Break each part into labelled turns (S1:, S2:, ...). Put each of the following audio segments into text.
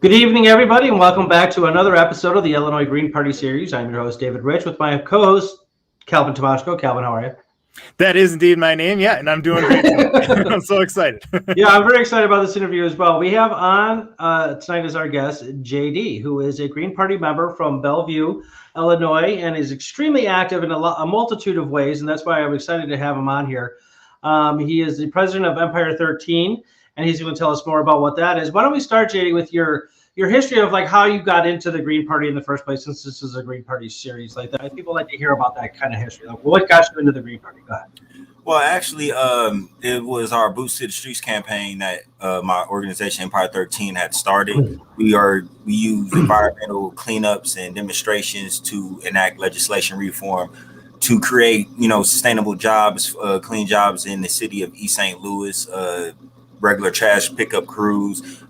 S1: Good evening, everybody, and welcome back to another episode of the Illinois Green Party series. I'm your host, David Rich, with my co-host, Calvin Tomashko. Calvin, how are you?
S2: That is indeed my name, yeah, and I'm doing great. I'm so excited.
S1: Yeah, I'm very excited about this interview as well. We have on tonight as our guest, JD, who is a Green Party member from Bellevue, Illinois, and is extremely active in a multitude of ways, and that's why I'm excited to have him on here. He is the president of Empire 13, and he's going to tell us more about what that is. Why don't we start, JD, with your history of like how you got into the Green Party in the first place, since this is a Green Party series like that. People like to hear about that kind of history. Like, what got you into the Green Party? Go ahead.
S3: Well, actually, it was our Boots to the Streets campaign that my organization Empire 13 had started. We use environmental cleanups and demonstrations to enact legislation reform to create, sustainable jobs, clean jobs in the city of East St. Louis. Regular trash pickup crews,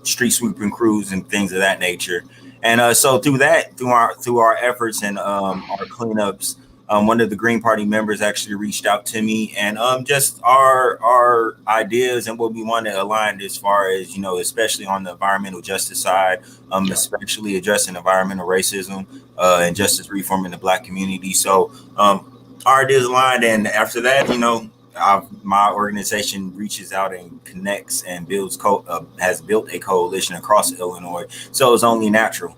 S3: street sweeping crews, and things of that nature. And so through our efforts and our cleanups, one of the Green Party members actually reached out to me, and just our ideas and what we want to align as far as, especially on the environmental justice side, especially addressing environmental racism and justice reform in the Black community. So our ideas aligned, and after that, my organization reaches out and connects and has built a coalition across Illinois. So it's only natural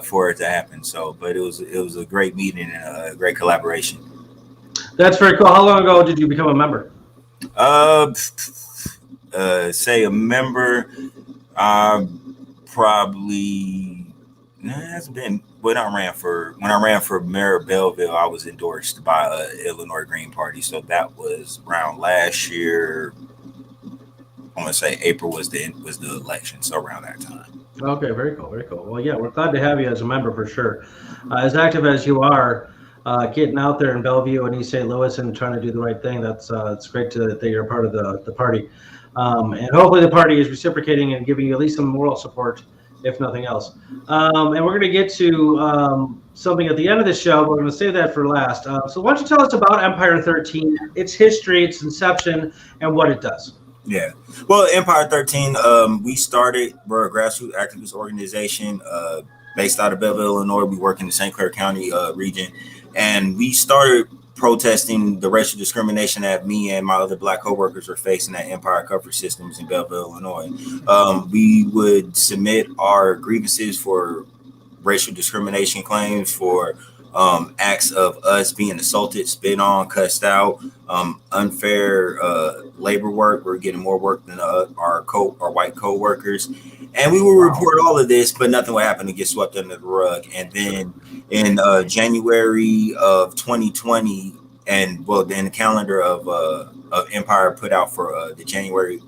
S3: for it to happen. So, but it was a great meeting and a great collaboration.
S1: That's very cool. How long ago did you become a member?
S3: Say a member, probably it hasn't been. When I ran for mayor of Belleville, I was endorsed by Illinois Green Party. So that was around last year. I want to say April was the election, so around that time.
S1: Okay, very cool, very cool. Well, yeah, we're glad to have you as a member for sure. As active as you are, getting out there in Bellevue and East St. Louis and trying to do the right thing. It's great that you're a part of the party, and hopefully the party is reciprocating and giving you at least some moral support, if nothing else. And we're going to get to something at the end of the show, but we're going to save that for last. So why don't you tell us about Empire 13, its history, its inception, and what it does?
S3: Yeah. Well, Empire 13, we're a grassroots activist organization based out of Belleville, Illinois. We work in the St. Clair County region. And we started protesting the racial discrimination that me and my other Black coworkers were facing at Empire Coverage Systems in Belleville, Illinois. We would submit our grievances for racial discrimination claims, for acts of us being assaulted, spit on, cussed out, unfair labor work. We're getting more work than our white co-workers. And we will report all of this, but nothing will happen to get swept under the rug. And then in January of 2020, and well, then the calendar of Empire put out for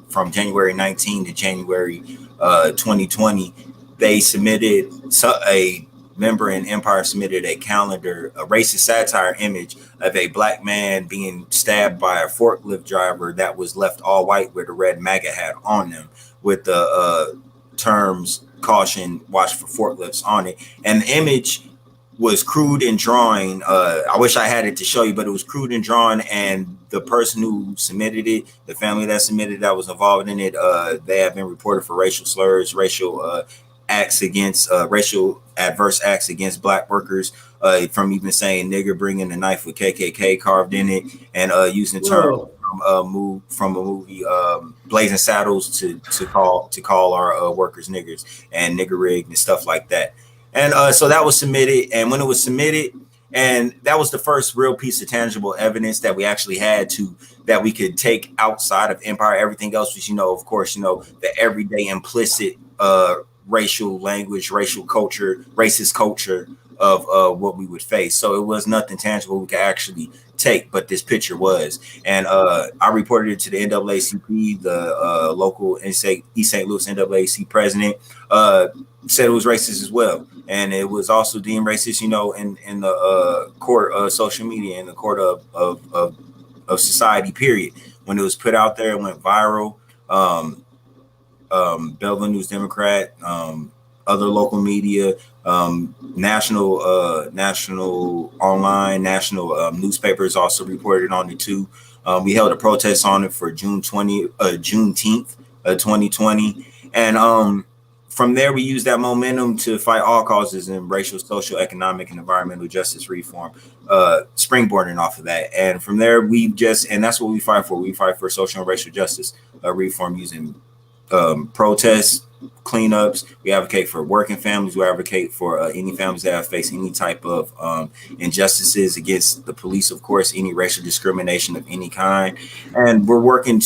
S3: from January 19 to January 2020, they submitted a member in Empire submitted a calendar, a racist satire image of a Black man being stabbed by a forklift driver that was left all white with a red MAGA hat on them, with the terms caution, watch for forklifts on it. And the image was crude in drawing. I wish I had it to show you, but it was crude in drawing. And the person who submitted it, the family that submitted that was involved in it, they have been reported for racial slurs, racial acts against racial adverse acts against Black workers, from even saying nigger, bringing a knife with KKK carved in it, and using terms from a movie, Blazing Saddles, to call our workers niggers and nigger rigged and stuff like that. And so that was submitted, and when it was submitted, and that was the first real piece of tangible evidence that we actually had that we could take outside of Empire. Everything else was, of course, the everyday implicit racial language, racial culture, racist culture of what we would face. So it was nothing tangible we could actually take, but this picture was. And I reported it to the NAACP, the local East St. Louis NAACP president, said it was racist as well. And it was also deemed racist, in the court of social media, in the court of society, period. When it was put out there, it went viral. Belleville News Democrat, other local media, national online, national newspapers also reported on it too. We held a protest on it for Juneteenth, 2020, And from there, we use that momentum to fight all causes in racial, social, economic, and environmental justice reform, springboarding off of that. And from there, and that's what we fight for. We fight for social and racial justice reform using protests, cleanups. We advocate for working families. We advocate for any families that have faced any type of injustices against the police, of course, any racial discrimination of any kind. And we're working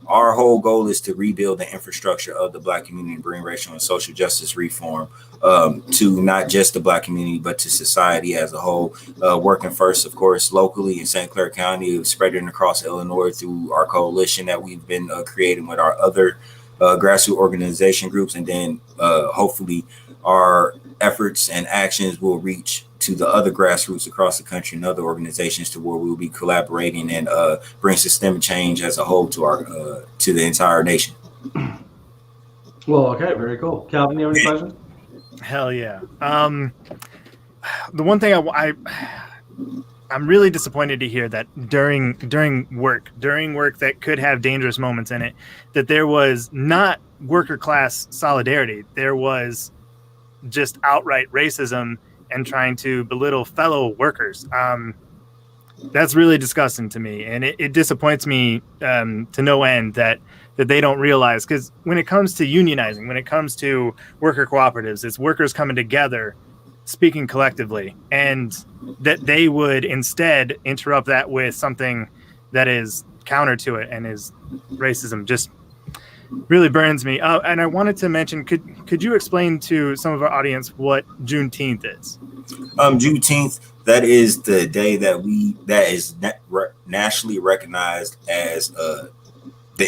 S3: our whole goal is to rebuild the infrastructure of the Black community and bring racial and social justice reform to not just the Black community, but to society as a whole. Working first, of course, locally in St. Clair County, spreading across Illinois through our coalition that we've been creating with our other grassroots organization groups, and then hopefully our efforts and actions will reach to the other grassroots across the country and other organizations, to where we will be collaborating and bring systemic change as a whole to the entire nation.
S1: Well, okay, very cool. Calvin, you have any questions?
S2: Hell yeah. The one thing I'm really disappointed to hear that during work that could have dangerous moments in it, that there was not worker class solidarity. There was just outright racism and trying to belittle fellow workers. That's really disgusting to me, and it disappoints me to no end that they don't realize, because when it comes to unionizing, when it comes to worker cooperatives, it's workers coming together, speaking collectively, and that they would instead interrupt that with something that is counter to it and is racism. Just really burns me. And I wanted to mention, could you explain to some of our audience what Juneteenth is?
S3: Juneteenth, that is the day that is nationally recognized as the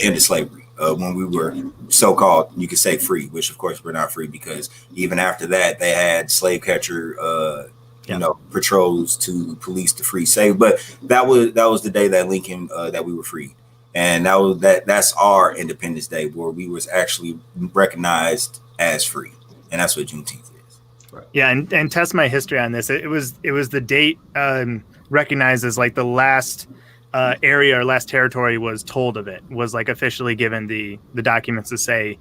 S3: end of slavery. When we were so-called, you could say, free, which of course we're not free, because even after that they had slave catcher patrols to police to free slave. But that was the day that Lincoln that we were free, and that's our Independence Day, where we was actually recognized as free, and that's what Juneteenth is.
S2: Right. Yeah, and test my history on this. It was the date recognized as like the last area or last territory was told of it, was like officially given the documents to say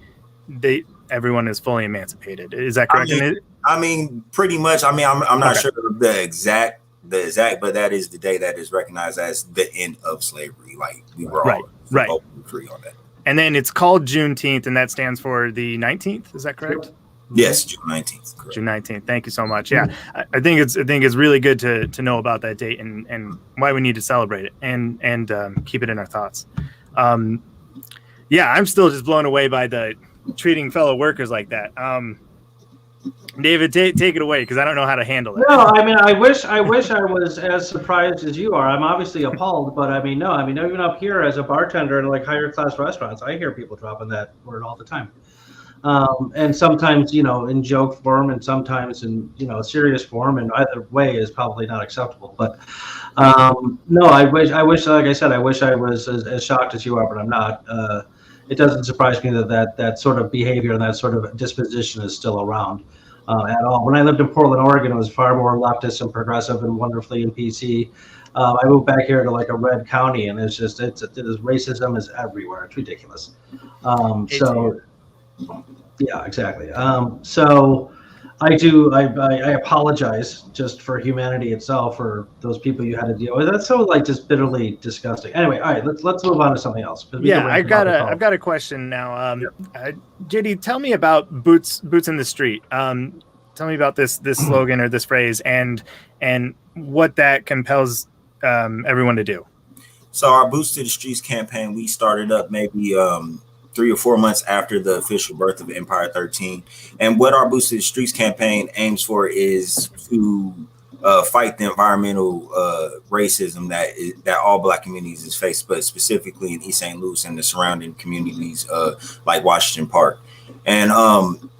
S2: everyone is fully emancipated. Is that correct?
S3: I mean, pretty much. I mean, I'm not sure the exact, but that is the day that is recognized as the end of slavery. Like we were all free on that.
S2: And then it's called Juneteenth, and that stands for the 19th. Is that correct?
S3: Yes, June 19th. Correct.
S2: June 19th. Thank you so much. Yeah, I think it's really good to know about that date and why we need to celebrate it and keep it in our thoughts. Yeah, I'm still just blown away by the treating fellow workers like that. David, take it away, because I don't know how to handle it.
S1: No, I mean, I wish I was as surprised as you are. I'm obviously appalled, but I mean, even up here as a bartender in like higher class restaurants, I hear people dropping that word all the time. And sometimes, in joke form, and sometimes in, serious form, and either way is probably not acceptable. But no, I wish, like I said, I wish I was as shocked as you are, but I'm not. It doesn't surprise me that sort of behavior and that sort of disposition is still around at all. When I lived in Portland, Oregon, it was far more leftist and progressive and wonderfully in PC. I moved back here to like a red county, and it's racism is everywhere. It's ridiculous. Yeah, exactly. So I apologize just for humanity itself, for those people you had to deal with. That's so like just bitterly disgusting. Anyway, all right, let's move on to something else.
S2: Yeah, I've got a question now. JD, tell me about boots in the street. Tell me about this slogan or this phrase and what that compels everyone to do.
S3: So our Boots to the Streets campaign, we started up maybe 3 or 4 months after the official birth of Empire 13. And what our Boots to the Streets campaign aims for is to fight the environmental racism that all Black communities is faced, but specifically in East St. Louis and the surrounding communities like Washington Park. And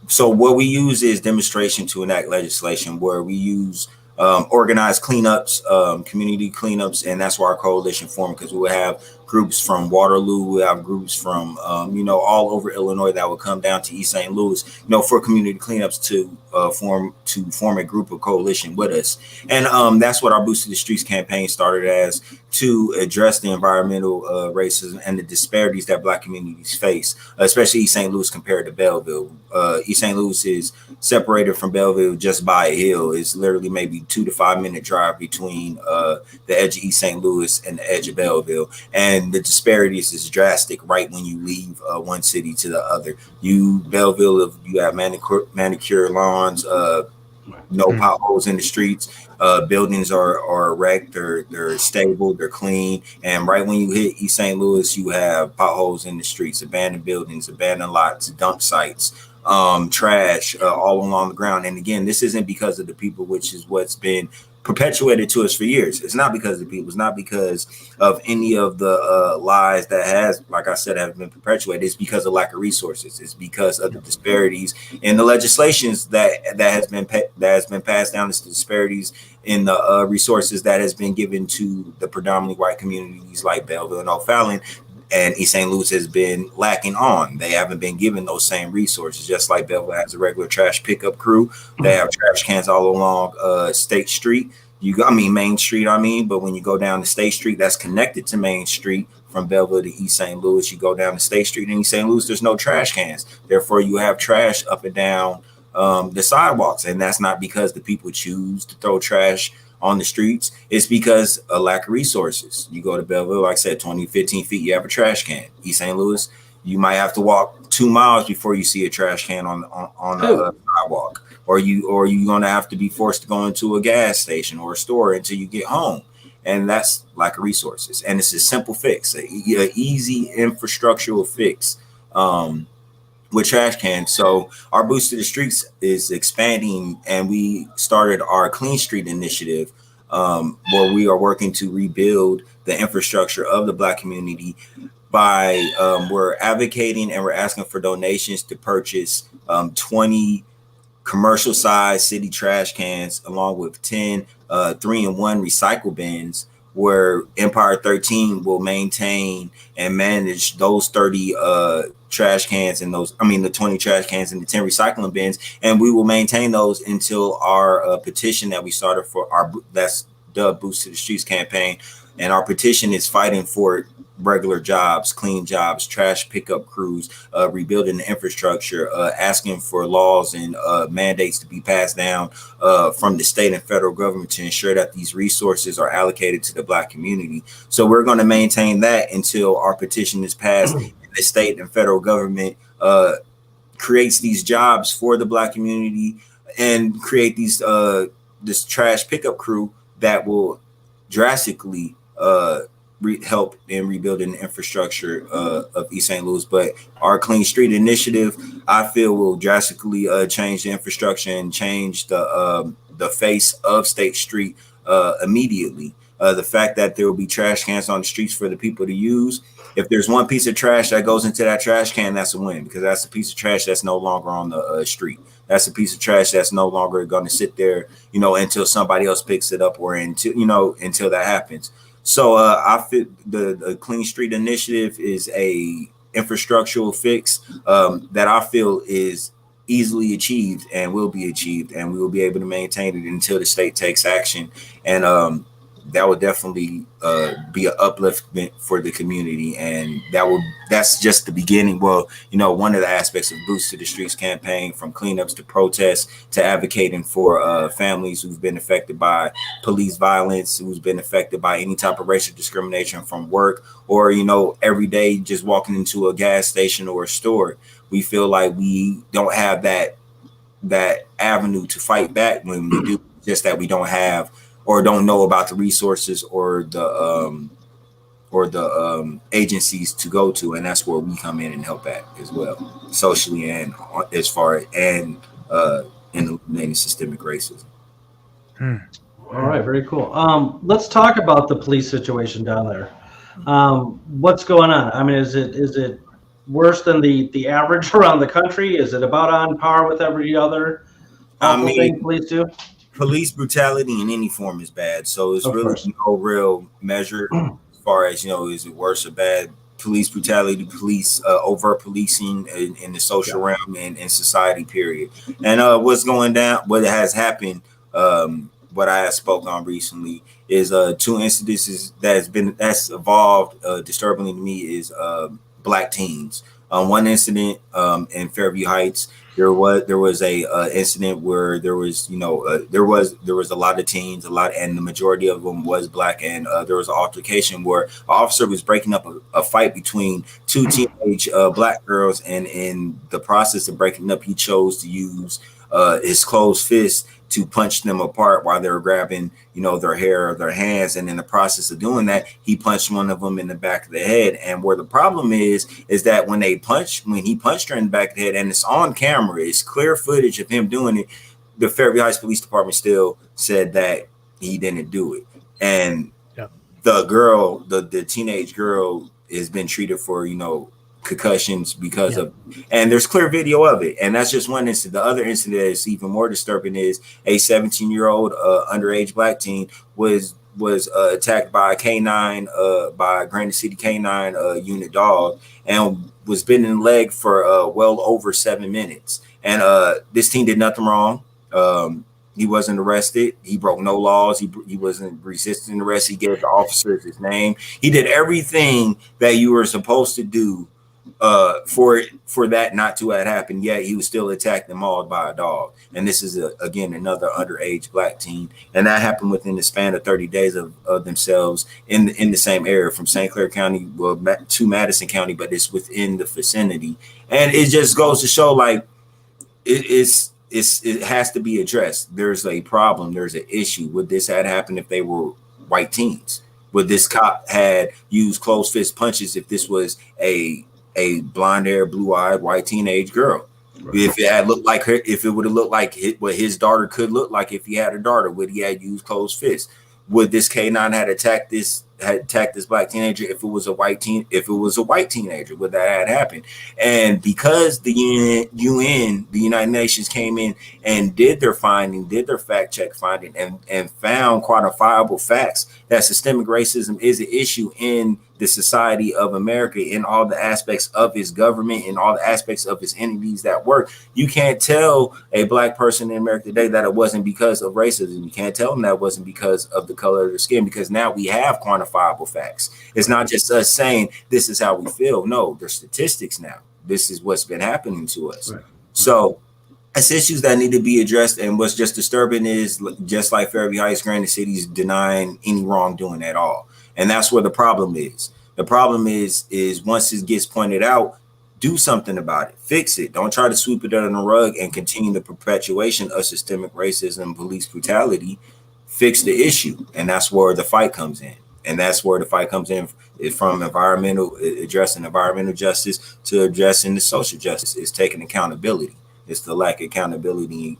S3: so what we use is demonstration to enact legislation, where we use organized cleanups, community cleanups, and that's why our coalition formed, because we will have groups from Waterloo. We have groups from, all over Illinois that would come down to East St. Louis, for community cleanups to form a group of coalition with us. And that's what our Boost to the Streets campaign started as, to address the environmental racism and the disparities that Black communities face, especially East St. Louis compared to Belleville. East St. Louis is separated from Belleville just by a hill. It's literally maybe 2 to 5 minute drive between the edge of East St. Louis and the edge of Belleville. And the disparities is drastic right when you leave one city to the other. Belleville, you have manicure lawns, no potholes in the streets. Buildings are wrecked, they're stable, they're clean. And right when you hit East St. Louis, you have potholes in the streets, abandoned buildings, abandoned lots, dump sites, trash all along the ground. And again, this isn't because of the people, which is what's been perpetuated to us for years. It's not because of the people. It's not because of any of the lies that has, like I said, have been perpetuated. It's because of lack of resources. It's because of the disparities in the legislations that has been passed down. It's the disparities in the resources that has been given to the predominantly white communities like Belleville and O'Fallon. And East St. Louis has been lacking on. They haven't been given those same resources. Just like Belleville has a regular trash pickup crew, they have trash cans all along State Street. Main Street. But when you go down to State Street, that's connected to Main Street from Belleville to East St. Louis. You go down to State Street in East St. Louis, there's no trash cans. Therefore, you have trash up and down the sidewalks, and that's not because the people choose to throw trash on the streets. It's because of lack of resources. You go to Belleville, like I said, 20, 15 feet, you have a trash can. East St. Louis, you might have to walk 2 miles before you see a trash can on the sidewalk, or you're going to have to be forced to go into a gas station or a store until you get home. And that's lack of resources. And it's a simple fix, an easy infrastructural fix with trash cans. So our Boost to the Streets is expanding, and we started our Clean Street initiative, where we are working to rebuild the infrastructure of the Black community by we're advocating and we're asking for donations to purchase 20 commercial size city trash cans, along with 10 3-in-1 recycle bins, where Empire 13 will maintain and manage those 30 trash cans and the 20 trash cans and the 10 recycling bins. And we will maintain those until our petition that we started for that's the Boost to the Streets campaign. And our petition is fighting for regular jobs, clean jobs, trash pickup crews, rebuilding the infrastructure, asking for laws and mandates to be passed down from the state and federal government to ensure that these resources are allocated to the Black community. So we're going to maintain that until our petition is passed and the state and federal government creates these jobs for the Black community and create this trash pickup crew that will drastically help in rebuilding the infrastructure of East St. Louis. But our Clean Street initiative, I feel, will drastically change the infrastructure and change the face of State Street immediately. The fact that there will be trash cans on the streets for the people to use. If there's one piece of trash that goes into that trash can, that's a win, because that's a piece of trash that's no longer on the street. That's a piece of trash that's no longer going to sit there, until somebody else picks it up, or until that happens. So I feel the Clean Street initiative is a infrastructural fix that I feel is easily achieved and will be achieved, and we will be able to maintain it until the state takes action. And that would definitely be an upliftment for the community, and that's just the beginning. Well, one of the aspects of Boost to the Streets campaign, from cleanups to protests to advocating for families who've been affected by police violence, who's been affected by any type of racial discrimination from work, or every day just walking into a gas station or a store. We feel like we don't have that avenue to fight back when we do, just that we don't have or don't know about the resources or the agencies to go to, and that's where we come in and help at as well, socially and as far and in eliminating systemic racism.
S1: All right, very cool. Let's talk about the police situation down there. What's going on? I mean, is it worse than the average around the country? Is it about on par with every other thing police do?
S3: Police brutality in any form is bad, so it's really no real measure as far as, you know, is it worse or bad? Police brutality, police overt policing in the social realm and in society, period. And what's going down, what has happened, what I have spoke on recently is two incidences that's evolved disturbingly to me is black teens. One incident in Fairview Heights, there was a incident where there was a lot of teens, and the majority of them was black, and there was an altercation where an officer was breaking up a fight between two teenage black girls, and in the process of breaking up, he chose to use his closed fist to punch them apart while they were grabbing, you know, their hair or their hands. And in the process of doing that, he punched one of them in the back of the head. And where the problem is that when he punched her in the back of the head, and it's on camera, it's clear footage of him doing it, the Fairview Heights Police Department still said that he didn't do it. And the girl, the teenage girl, has been treated for, you know, concussions because of, and there's clear video of it. And that's just one incident. The other incident that's even more disturbing is a 17-year-old underage black teen was attacked by a canine, by a Granite City canine unit dog, and was bitten in the leg for well over 7 minutes. And this teen did nothing wrong. He wasn't arrested. He broke no laws. He wasn't resisting arrest. He gave the officers his name. He did everything that you were supposed to do for that not to have happened, yet he was still attacked and mauled by a dog. And this is again another underage black teen, and that happened within the span of 30 days of themselves in the same area, from St. Clair County to Madison County, but it's within the vicinity. And it just goes to show, like, it has to be addressed. There's a problem. There's an issue. Would this had happened if they were white teens? Would this cop had used closed fist punches if this was a blonde-haired, blue-eyed white teenage girl? Right. If it had looked like her, if it would have looked like what his daughter could look like if he had a daughter, would he have used closed fists? Would this K9 had attacked this black teenager if it was a white teenager? Would that have happened? And because the UN, the United Nations, came in and did their fact check finding and found quantifiable facts that systemic racism is an issue in the society of America, in all the aspects of its government, in all the aspects of its entities that work. You can't tell a black person in America today that it wasn't because of racism. You can't tell them that it wasn't because of the color of their skin, because now we have quantifiable facts. It's not just us saying this is how we feel. No, there's statistics now. This is what's been happening to us. Right. So it's issues that need to be addressed. And what's just disturbing is, just like Fairview Heights, Granite City is denying any wrongdoing at all. And that's where the problem is. The problem is once it gets pointed out, do something about it, fix it. Don't try to sweep it under the rug and continue the perpetuation of systemic racism and police brutality. Fix the issue. And that's where the fight comes in. And that's where the fight comes in, from addressing environmental justice to addressing the social justice. It's taking accountability. It's the lack of accountability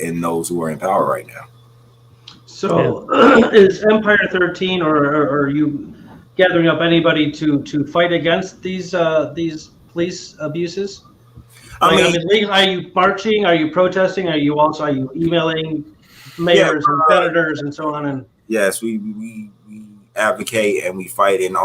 S3: in those who are in power right now.
S1: So is Empire 13, or are you gathering up anybody to fight against these police abuses? Are you marching? Are you protesting? Are you emailing mayors and senators and so on? And
S3: yes, we advocate and we fight in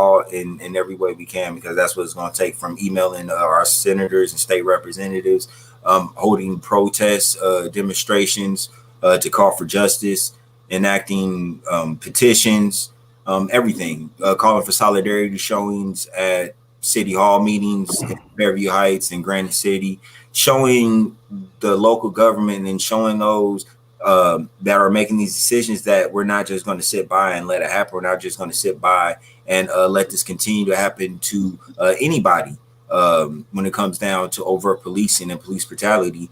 S3: every way we can, because that's what it's going to take, from emailing our senators and state representatives, holding protests, demonstrations to call for justice, enacting petitions, everything, calling for solidarity showings at city hall meetings in Fairview Heights and Granite City, showing the local government and showing those that are making these decisions that we're not just going to sit by and let it happen. We're not just going to sit by and let this continue to happen to anybody. When it comes down to overt policing and police brutality,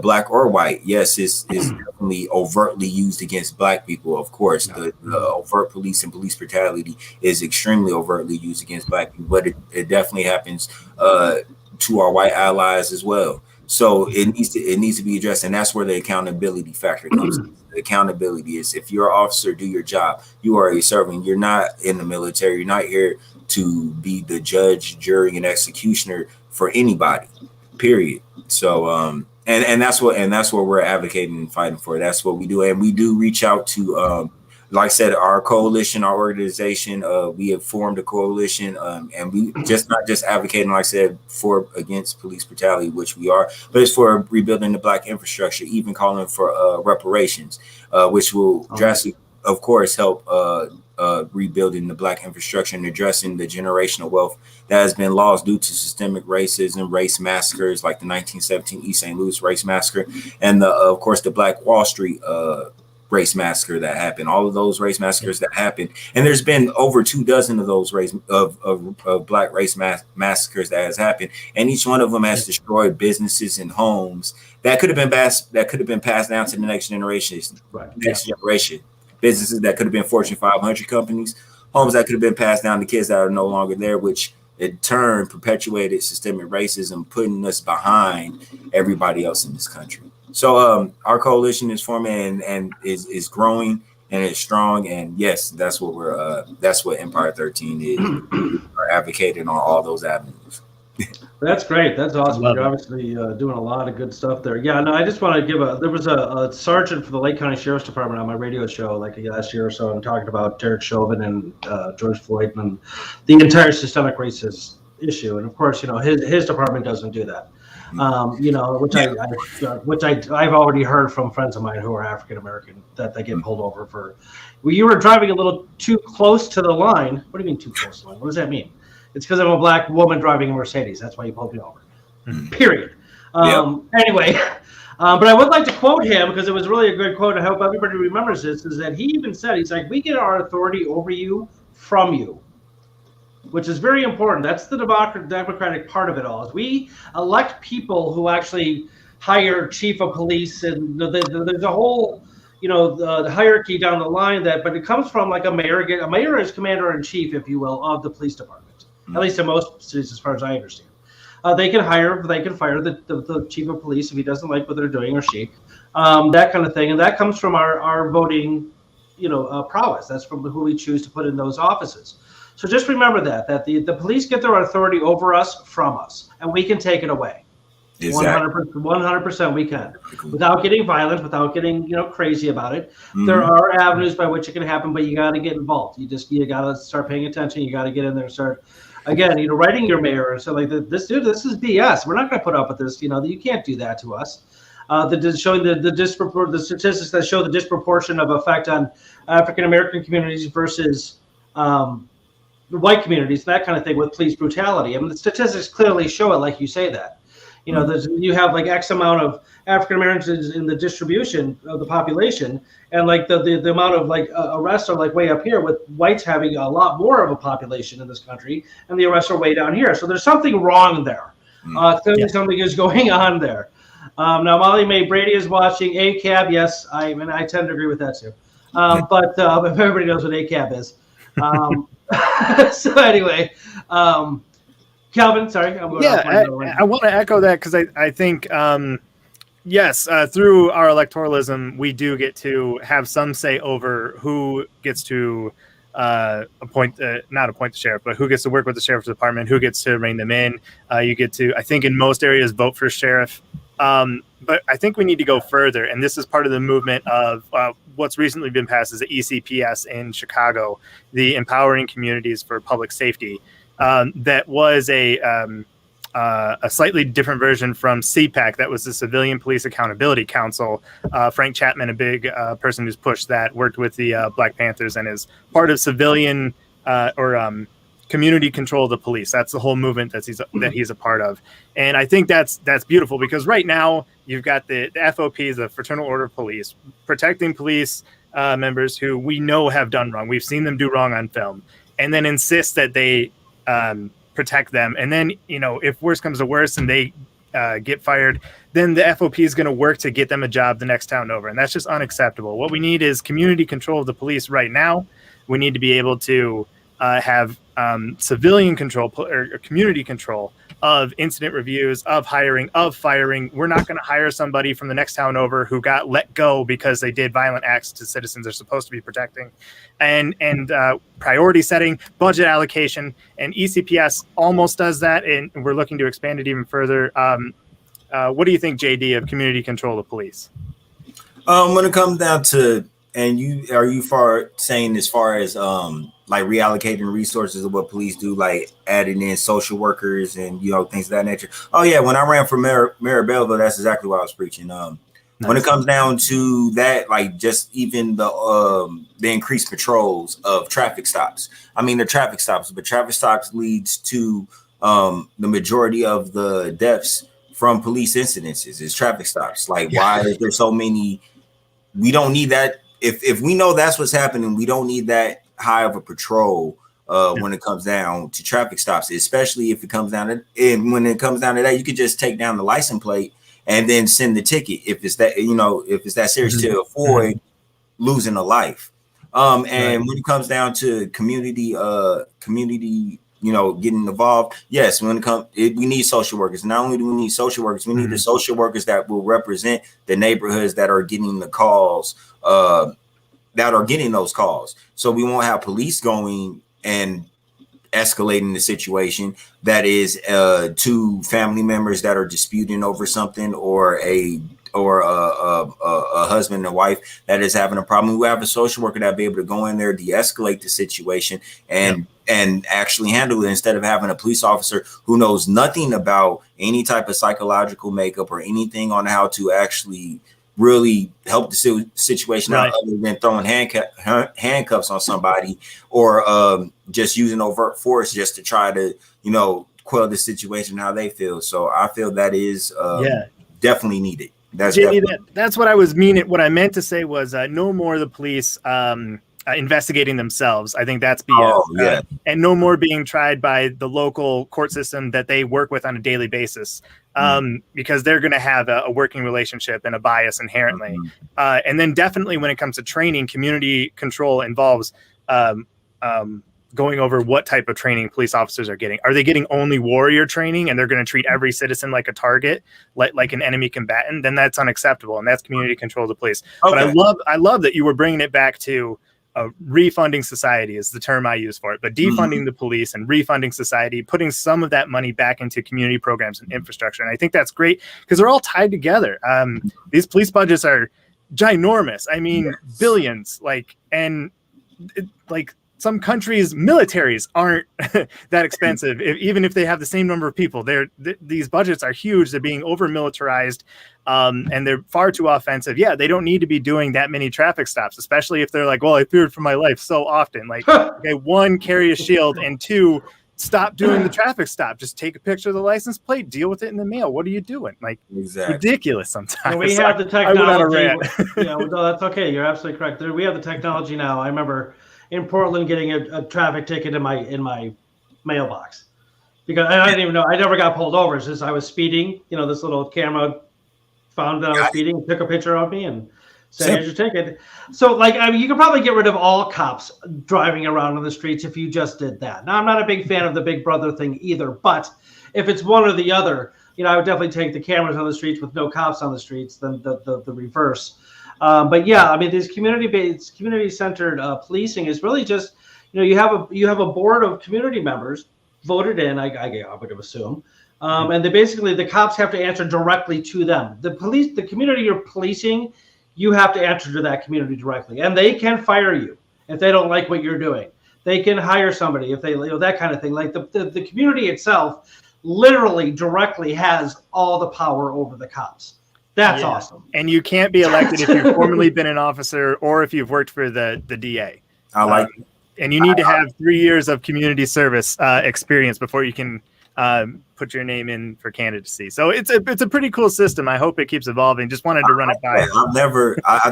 S3: black or white, yes, it's definitely overtly used against black people. Of course, the overt police and police brutality is extremely overtly used against black people, but it definitely happens to our white allies as well. So it needs to be addressed, and that's where the accountability factor comes in. The accountability is, if you're an officer, do your job. You are a servant. You're not in the military. You're not here to be the judge, jury, and executioner for anybody. Period. So and that's what we're advocating and fighting for. That's what we do, and we do reach out to like I said, our coalition, our organization, we have formed a coalition, and we not just advocating, like I said, against police brutality, which we are, but it's for rebuilding the Black infrastructure, even calling for reparations, which will drastically, of course, help rebuilding the Black infrastructure and addressing the generational wealth that has been lost due to systemic racism, race massacres like the 1917 East St. Louis race massacre, and of course the Black Wall Street race massacre that happened. All of those race massacres that happened, and there's been over 24 of those Black race massacres that has happened, and each one of them has destroyed businesses and homes that could have been passed down to the next generation. Businesses that could have been Fortune 500 companies, homes that could have been passed down to kids that are no longer there, which in turn perpetuated systemic racism, putting us behind everybody else in this country. So our coalition is forming and is growing and it's strong. And yes, that's what Empire 13 is. We're advocating on all those avenues.
S1: That's great. That's awesome. You're obviously doing a lot of good stuff there. Yeah, no, I just want to there was a sergeant for the Lake County Sheriff's Department on my radio show like last year or so, and talking about Derek Chauvin and George Floyd and the entire systemic racist issue. And of course, his department doesn't do that. Which I've already heard from friends of mine who are African American that they get pulled over for. Well, you were driving a little too close to the line. What do you mean too close to the line? What does that mean? It's because I'm a Black woman driving a Mercedes. That's why you pulled me over. Period. Anyway, but I would like to quote him because it was really a good quote. I hope everybody remembers this. Is that he even said, he's like, we get our authority over you from you, which is very important. That's the democratic part of it all. Is we elect people who actually hire chief of police, and there's a whole, the hierarchy down the line but it comes from like a mayor. A mayor is commander in chief, if you will, of the police department. At least in most cities, as far as I understand. They can fire the chief of police if he doesn't like what they're doing, or she, that kind of thing. And that comes from our voting, prowess. That's from who we choose to put in those offices. So just remember that the police get their authority over us from us, and we can take it away. Exactly. 100% we can, without getting violent, without getting crazy about it. There are avenues by which it can happen, but you got to get involved. You got to start paying attention. You got to get in there and start. Again, writing your mayor and so like this is BS. We're not going to put up with this. You can't do that to us. Showing the statistics that show the disproportion of effect on African American communities versus white communities, that kind of thing with police brutality. I mean, the statistics clearly show it, like you say that. You have like X amount of African Americans in the distribution of the population, and like the amount of like arrests are like way up here, with whites having a lot more of a population in this country, and the arrests are way down here. So there's something wrong there. Clearly something is going on there. Now Molly Mae Brady is watching. ACAB, yes, I tend to agree with that too. But if everybody knows what ACAB is. So anyway, Calvin, sorry.
S2: I want to echo that because I think, yes, through our electoralism, we do get to have some say over who gets to not appoint the sheriff, but who gets to work with the sheriff's department, who gets to rein them in. You get to, I think in most areas, vote for sheriff. But I think we need to go further. And this is part of the movement of what's recently been passed as the ECPS in Chicago, the Empowering Communities for Public Safety. That was a slightly different version from CPAC. That was the Civilian Police Accountability Council. Frank Chapman, a big person who's pushed that, worked with the Black Panthers and is part of civilian community control of the police. That's the whole movement that he's a part of. And I think that's beautiful because right now you've got the FOPs, the Fraternal Order of Police, protecting police members who we know have done wrong. We've seen them do wrong on film, and then insist that they protect them. And then, if worse comes to worse and they get fired, then the FOP is going to work to get them a job the next town over. And that's just unacceptable. What we need is community control of the police right now. We need to be able to have civilian control or community control of incident reviews, of hiring, of firing. We're not going to hire somebody from the next town over who got let go because they did violent acts to citizens they're supposed to be protecting. And priority setting, budget allocation, and ECPS almost does that, and we're looking to expand it even further. What do you think, JD, of community control of police?
S3: When it comes down to And are you saying as far as like reallocating resources of what police do, like adding in social workers and things of that nature? Oh yeah, when I ran for mayor of Belleville, that's exactly what I was preaching. Nice. When it comes down to that, like just even the increased patrols of traffic stops. I mean, the traffic stops, but traffic stops leads to the majority of the deaths from police incidences is traffic stops. Like, why is there so many? We don't need that. If we know that's what's happening, we don't need that high of a patrol when it comes down to traffic stops, especially if it comes down to, and when it comes down to that, you could just take down the license plate and then send the ticket if it's that, if it's that serious to avoid losing a life. And when it comes down to community, getting involved. Yes, when it comes, we need social workers. Not only do we need social workers, we need the social workers that will represent the neighborhoods that are getting the calls, that are getting those calls. So we won't have police going and escalating the situation that is two family members that are disputing over something, or a husband and wife that is having a problem. We have a social worker that be able to go in there, de-escalate the situation, and actually handle it, instead of having a police officer who knows nothing about any type of psychological makeup or anything on how to actually really help the situation out, other than throwing handcuffs on somebody, or just using overt force just to try to, quell the situation how they feel. So I feel that is definitely needed.
S2: That's JD, that's what I was meaning. What I meant to say was no more the police investigating themselves. I think that's BS. And no more being tried by the local court system that they work with on a daily basis, because they're going to have a working relationship and a bias inherently. And then definitely when it comes to training, community control involves going over what type of training police officers are getting. Are they getting only warrior training and they're going to treat every citizen like a target, like an enemy combatant? Then that's unacceptable, and that's community control of the police. But I love that you were bringing it back to refunding society is the term I use for it, but defunding the police and refunding society, putting some of that money back into community programs and infrastructure. And I think that's great because they're all tied together. These police budgets are ginormous. I mean, billions, some countries' militaries aren't that expensive, even if they have the same number of people. These budgets are huge. They're being over-militarized, and they're far too offensive. Yeah, they don't need to be doing that many traffic stops, especially if they're like, well, I feared for my life so often. Like, okay, one, carry a shield, and two, stop doing the traffic stop. Just take a picture of the license plate, deal with it in the mail. What are you doing? Like, ridiculous sometimes.
S1: And we have the technology. No, that's okay. You're absolutely correct. We have the technology now. I remember in Portland getting a traffic ticket in my mailbox, because I didn't even know, I never got pulled over. It's just I was speeding. This little camera found that I was speeding, took a picture of me, and said, here's your ticket. So you could probably get rid of all cops driving around on the streets if you just did that. Now, I'm not a big fan of the Big Brother thing either, but if it's one or the other, I would definitely take the cameras on the streets with no cops on the streets than the reverse. But yeah, I mean, these community-based, community-centered policing is really just, you have a board of community members voted in, I would assume, and the cops have to answer directly to them. The community you're policing, you have to answer to that community directly, and they can fire you if they don't like what you're doing. They can hire somebody if they, that kind of thing. Like the community itself, literally directly has all the power over the cops. That's awesome.
S2: And you can't be elected if you've formerly been an officer or if you've worked for the DA.
S3: I like it.
S2: And you need to have 3 years of community service experience before you can put your name in for candidacy. So it's a pretty cool system. I hope it keeps evolving. Just wanted to run it by.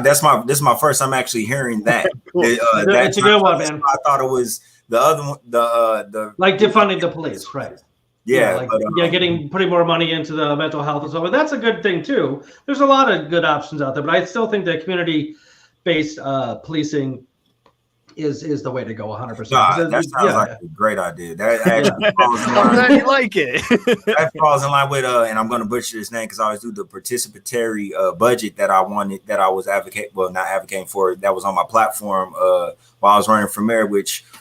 S3: This is my first time actually hearing that.
S1: Cool. It's a good one, man.
S3: I thought it was the other one, the
S1: like defunding the police, right?
S3: Yeah,
S1: putting more money into the mental health and so on. That's a good thing too. There's a lot of good options out there, but I still think that community-based policing is the way to go 100%.
S3: That sounds like a great idea. That actually falls in line.
S2: I'm glad you like it.
S3: That falls in line with and I'm going to butcher this name because I always do the participatory budget that I was not advocating for. That was on my platform while I was running for mayor,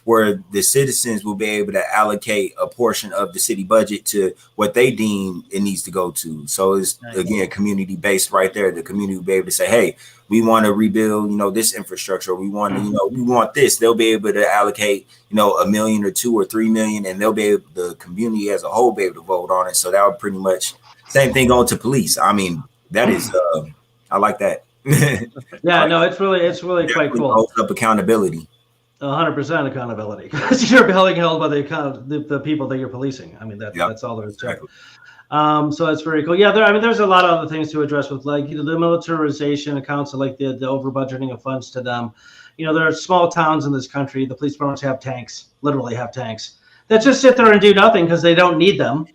S3: where the citizens will be able to allocate a portion of the city budget to what they deem it needs to go to. So it's again community based right there. The community will be able to say, hey, we want to rebuild, this infrastructure. We want to, we want this. They'll be able to allocate, $1 million or $2 or $3 million, and they'll be able, the community as a whole be able to vote on it. So that would pretty much same thing going to police. I mean, that is, I like that.
S1: Yeah, no, it's really quite cool.
S3: Holds up accountability.
S1: 100% accountability, because you're being held by the people that you're policing. I mean, that's all there is to it. So that's very cool. Yeah, there's a lot of other things to address with like the militarization accounts, like the over budgeting of funds to them. There are small towns in this country. The police departments have tanks, literally have tanks that just sit there and do nothing because they don't need them.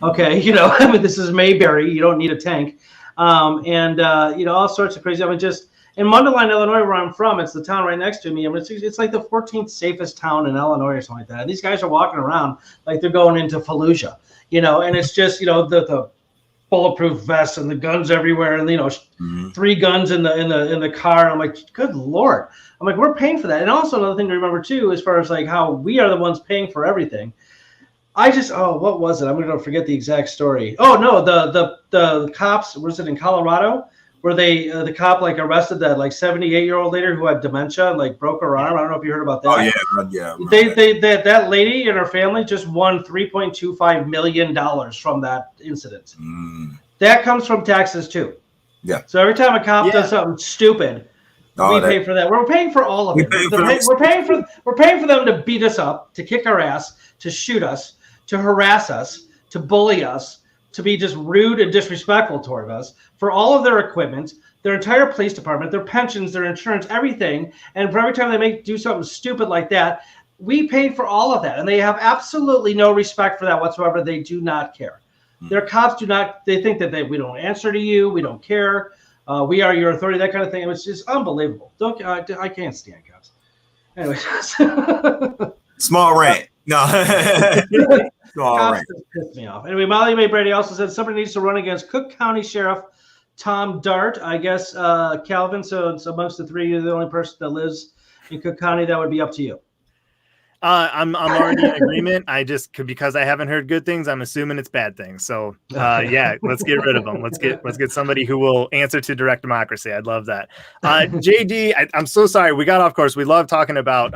S1: Okay, I mean, this is Mayberry. You don't need a tank, and all sorts of crazy. I mean, just in Mundelein, Illinois, where I'm from, it's the town right next to me. I mean, it's like the 14th safest town in Illinois or something like that. And these guys are walking around like they're going into Fallujah. And it's just, the bulletproof vests and the guns everywhere, and 3 guns in the car. And I'm like, good Lord. I'm like, we're paying for that. And also another thing to remember too, as far as like how we are the ones paying for everything. What was it? I'm going to forget the exact story. Oh no, the cops, was it in Colorado, where the cop like arrested that like 78-year-old lady who had dementia and like broke her arm. I don't know if you heard about that.
S3: Oh yeah.
S1: That lady and her family just won $3.25 million from that incident. That comes from taxes too. Yeah. So every time a cop does something stupid, we pay for that. We're paying for all of it. We're paying for them to beat us up, to kick our ass, to shoot us, to harass us, to bully us, to be just rude and disrespectful toward us, for all of their equipment, their entire police department, their pensions, their insurance, everything. And for every time they do something stupid like that, we paid for all of that. And they have absolutely no respect for that whatsoever. They do not care. Their cops do not. They think that we don't answer to you. We don't care. We are your authority, that kind of thing. It's just unbelievable. I can't stand cops. Anyways.
S3: Small rant. No.
S1: Cops just pissed me off. Anyway, Molly Mae Brady also said somebody needs to run against Cook County Sheriff Tom Dart. I guess, Calvin, so it's amongst the three, you're the only person that lives in Cook County. That would be up to you.
S2: I'm already in agreement. Because I haven't heard good things, I'm assuming it's bad things. So let's get rid of them. Let's get somebody who will answer to direct democracy. I'd love that. JD, I'm so sorry we got off course. We love talking about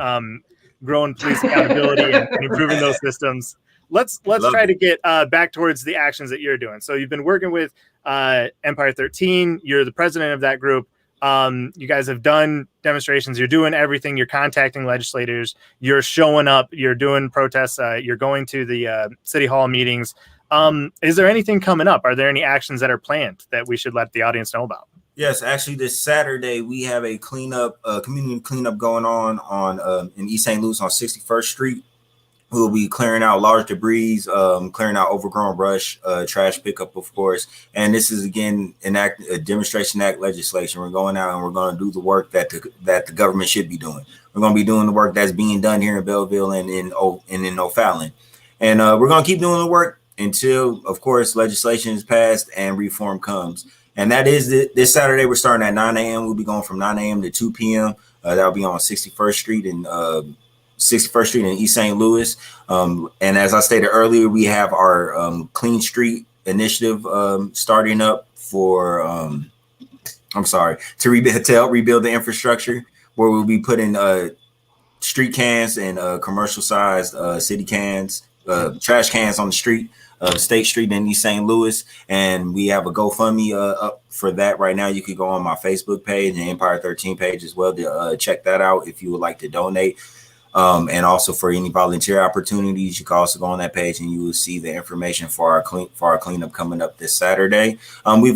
S2: growing police accountability and improving those systems. Let's try to get back towards the actions that you're doing. So you've been working with Empire 13. You're the president of that group. You guys have done demonstrations. You're doing everything. You're contacting legislators. You're showing up. You're doing protests. You're going to the city hall meetings. Is there anything coming up? Are there any actions that are planned that we should let the audience know about?
S3: Yes, actually, this Saturday we have a community cleanup going on in East St. Louis on 61st Street. We'll be clearing out large debris, clearing out overgrown brush, trash pickup, of course. And this is, again, a demonstration act legislation. We're going out and we're going to do the work that the government should be doing. We're going to be doing the work that's being done here in Belleville and in O'Fallon. And we're going to keep doing the work until, of course, legislation is passed and reform comes. And that is this Saturday. We're starting at 9 a.m. We'll be going from 9 a.m. to 2 p.m. That'll be on 61st Street and 61st Street in East St. Louis. And as I stated earlier, we have our Clean Street initiative starting up to help rebuild the infrastructure, where we'll be putting street cans and commercial sized city cans, trash cans on the street of State Street in East St. Louis. And we have a GoFundMe up for that right now. You could go on my Facebook page and Empire 13 page as well to check that out if you would like to donate. And also for any volunteer opportunities, you can also go on that page and you will see the information for our cleanup coming up this Saturday. We've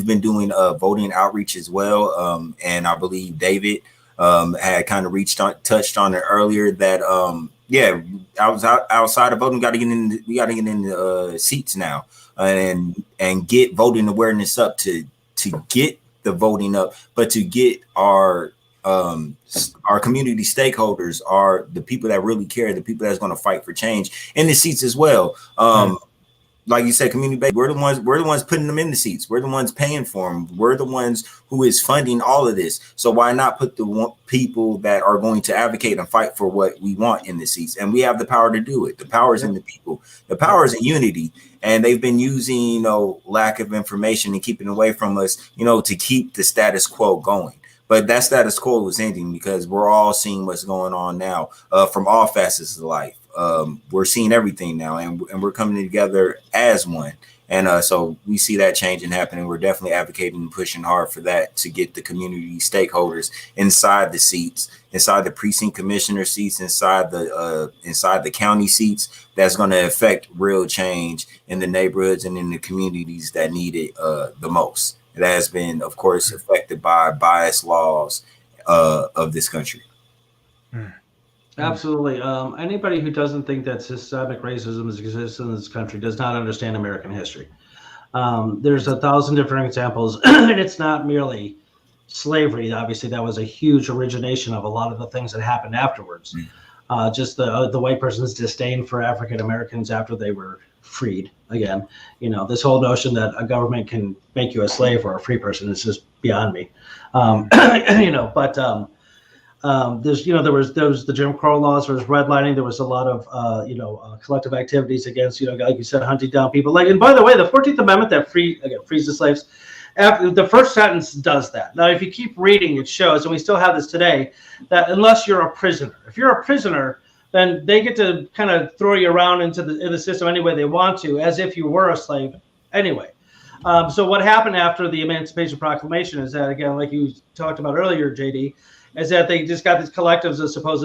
S3: been doing voting outreach as well. And I believe David had kind of touched on it earlier that outside of voting, we got to get in the seats now and get voting awareness up to get the voting up, but to get our community stakeholders, are the people that really care, the people that's going to fight for change in the seats as well. like you said, community based. We're the ones putting them in the seats. We're the ones paying for them. We're the ones who is funding all of this. So why not put the people that are going to advocate and fight for what we want in the seats? And we have the power to do it. The power is in the people. The power is in unity. And they've been using, lack of information and keeping away from us, to keep the status quo going. But that status quo is ending because we're all seeing what's going on now from all facets of life. We're seeing everything now, and we're coming together as one. And so we see that changing happening. We're definitely advocating and pushing hard for that to get the community stakeholders inside the seats, inside the precinct commissioner seats, inside the county seats. That's going to affect real change in the neighborhoods and in the communities that need it the most. It has been, of course, affected by bias laws of this country.
S1: Absolutely. Anybody who doesn't think that systemic racism exists in this country does not understand American history. There's 1,000 different examples, and it's not merely slavery. Obviously, that was a huge origination of a lot of the things that happened afterwards. Just the white person's disdain for African Americans after they were freed. Again, this whole notion that a government can make you a slave or a free person is just beyond me. But there's there was the Jim Crow laws, there was redlining, there was a lot of collective activities against like you said, hunting down people. And by the way, the 14th Amendment that frees the slaves, after the first sentence does that. Now, if you keep reading, it shows, and we still have this today, that unless you're a prisoner, if you're a prisoner, then they get to kind of throw you around in the system any way they want to, as if you were a slave anyway. So what happened after the Emancipation Proclamation is that, again, like you talked about earlier, JD, is that they just got these collectives of supposed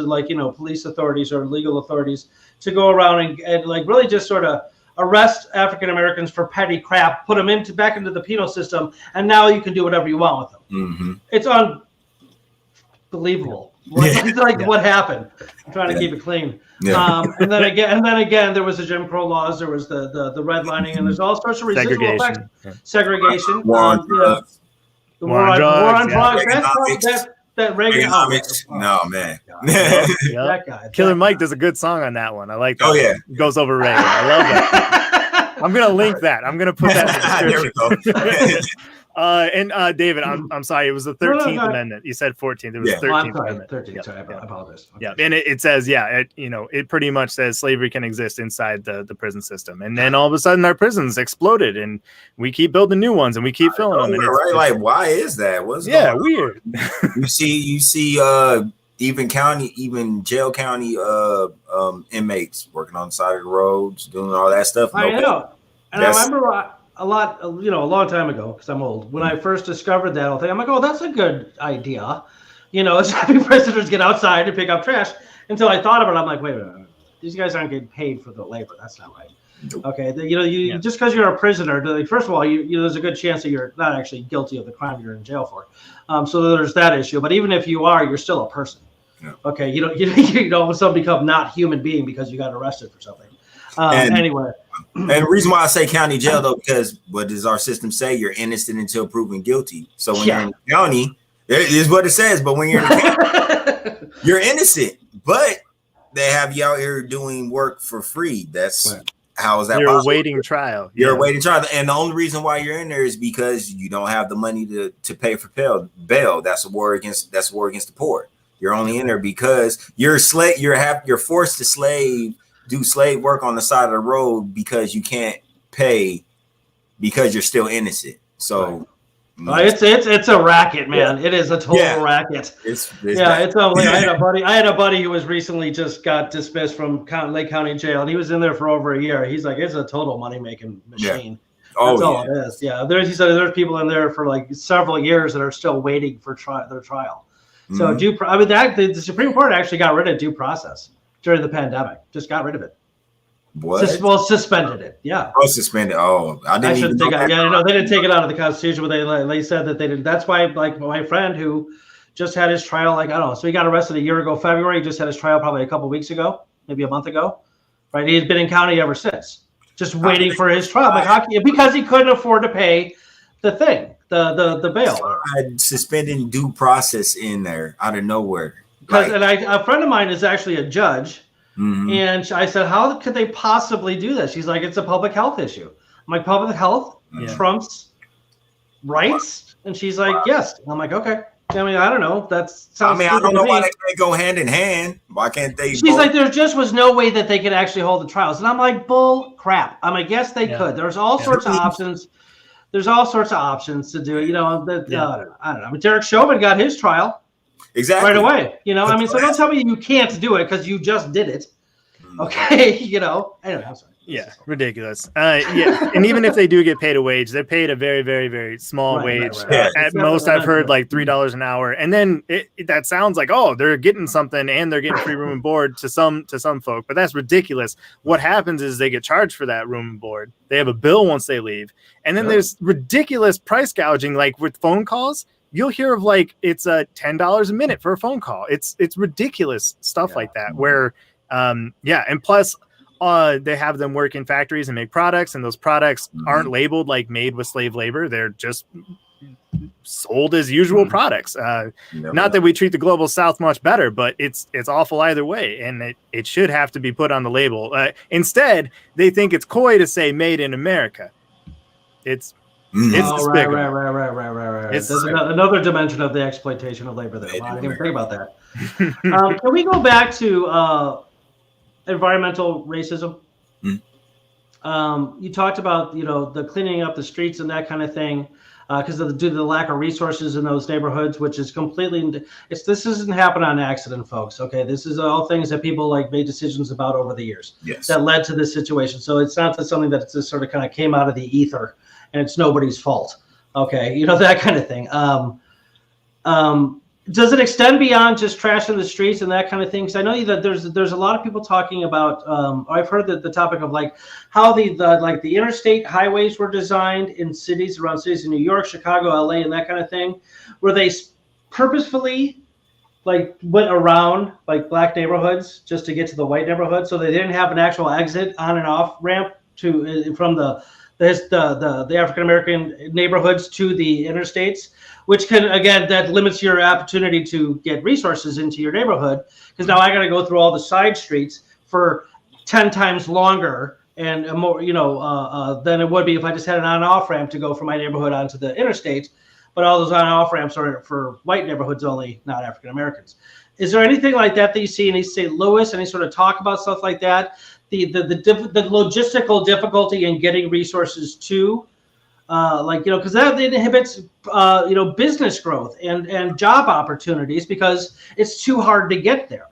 S1: police authorities or legal authorities to go around and really just sort of arrest African Americans for petty crap, put them back into the penal system, and now you can do whatever you want with them. Mm-hmm. It's unbelievable. What happened? I'm trying to keep it clean. Yeah. And then again, there was the Jim Crow laws, there was the redlining, and there's all sorts of residual effects. Segregation.
S3: War on drugs.
S1: War on drugs. That
S3: Reaganomics. No, man.
S1: That guy.
S2: Killer Mike does a good song on that one. I like that.
S3: Oh, yeah.
S2: It goes over Reagan. I love that. I'm going to link that. I'm going to put that in the description. And David, I'm sorry. It was the 13th Amendment. You said 14th. It was the 13th Amendment.
S1: 13th. Sorry, I apologize.
S2: Yeah, and it says, it pretty much says slavery can exist inside the prison system, and then all of a sudden our prisons exploded, and we keep building new ones, and we keep filling them. And
S3: right? Why is that? What's
S2: going on? Weird.
S3: You see, even jail county inmates working on the side of the roads, doing all that stuff.
S1: I know, and I remember. A long time ago, because I'm old, when I first discovered that whole thing, I'm like, oh, that's a good idea. It's having prisoners get outside and pick up trash. Until I thought about it, I'm like, wait a minute. These guys aren't getting paid for the labor. That's not right. Nope. Okay. Just because you're a prisoner, first of all, there's a good chance that you're not actually guilty of the crime you're in jail for. So there's that issue. But even if you are, you're still a person. Yeah. Okay. You don't all of a sudden become not human being because you got arrested for something. Anyway.
S3: And the reason why I say county jail, though, because what does our system say? You're innocent until proven guilty. So when you're in the county, it is what it says. But when you're in the county, you're innocent. But they have you out here doing work for free. That's how is that
S2: you're
S3: possible?
S2: Awaiting trial.
S3: You're awaiting trial. And the only reason why you're in there is because you don't have the money to pay for bail. That's a war against the poor. You're only in there because you're forced to do slave work on the side of the road because you can't pay because you're still innocent. So
S1: it's a racket, man. Yeah. It is a total racket. I had a buddy who was recently just got dismissed from Lake County Jail, and he was in there for over a year. He's like, it's a total money making machine. Yeah. That's all it is. Yeah. He said there's people in there for like several years that are still waiting for their trial. Mm-hmm. So the Supreme Court actually got rid of due process during the pandemic. Just got rid of it.
S3: What?
S1: Suspended it. Yeah.
S3: Oh, suspended. Oh, I didn't
S1: they didn't take it out of the Constitution, but they said that they didn't. That's why, like my friend who just had his trial, so he got arrested a year ago, February. He just had his trial probably a couple weeks ago, maybe a month ago. Right? He's been in county ever since, just waiting for his trial. Because he couldn't afford to pay the thing, the bail.
S3: Suspending due process in there out of nowhere.
S1: A friend of mine is actually a judge, And I said, how could they possibly do this? She's like, it's a public health issue. I'm like, public health trumps rights? And she's like, yes. And I'm like, okay. I mean, I don't know. That sounds.
S3: I don't know why they can't go hand in hand. Why can't they?
S1: She's like, there just was no way that they could actually hold the trials. And I'm like, bull crap. I'm like, yes, they could. There's all sorts of options. There's all sorts of options to do it. You know, I don't know. I mean, Derek Chauvin got his trial right away. You know, I mean, so don't tell me you can't do it because you just did it. Okay, you know. Anyway, I'm sorry.
S2: Yeah, ridiculous. And even if they do get paid a wage, they're paid a very, very, very small wage. At most, I've heard like $3 an hour, and then that sounds like, oh, they're getting something and they're getting free room and board to some folk, but that's ridiculous. What happens is they get charged for that room and board. They have a bill once they leave, and then there's ridiculous price gouging, like with phone calls. You'll hear of like it's $10 a minute for a phone call. It's ridiculous stuff like that. Where and plus. They have them work in factories and make products, and those products aren't labeled like made with slave labor. They're just sold as usual products. Not that we treat the global South much better, but it's awful either way, and it should have to be put on the label. Instead, they think it's coy to say "Made in America." It's despicable.
S1: Right. There's another dimension of the exploitation of labor there. I didn't even think about that. Can we go back to environmental racism? You talked about, the cleaning up the streets and that kind of thing, because due to the lack of resources in those neighborhoods, which is completely, this doesn't happen on accident, folks. Okay, this is all things that people made decisions about over the years that led to this situation. So it's not something that just sort of kind of came out of the ether and it's nobody's fault. Okay, that kind of thing. Does it extend beyond just trash in the streets and that kind of thing? Because I know that there's a lot of people talking about. I've heard the topic of how the interstate highways were designed in cities around cities in New York, Chicago, LA, and that kind of thing, where they purposefully went around black neighborhoods just to get to the white neighborhood, so they didn't have an actual exit on and off ramp from the African American neighborhoods to the interstates. Which that limits your opportunity to get resources into your neighborhood, because now I got to go through all the side streets for 10 times longer and more, than it would be if I just had an on-off ramp to go from my neighborhood onto the interstate. But all those on-off ramps are for white neighborhoods only, not African Americans. Is there anything like that you see in East St. Louis? Any sort of talk about stuff like that? The logistical difficulty in getting resources to. Because that inhibits, business growth and job opportunities because it's too hard to get there.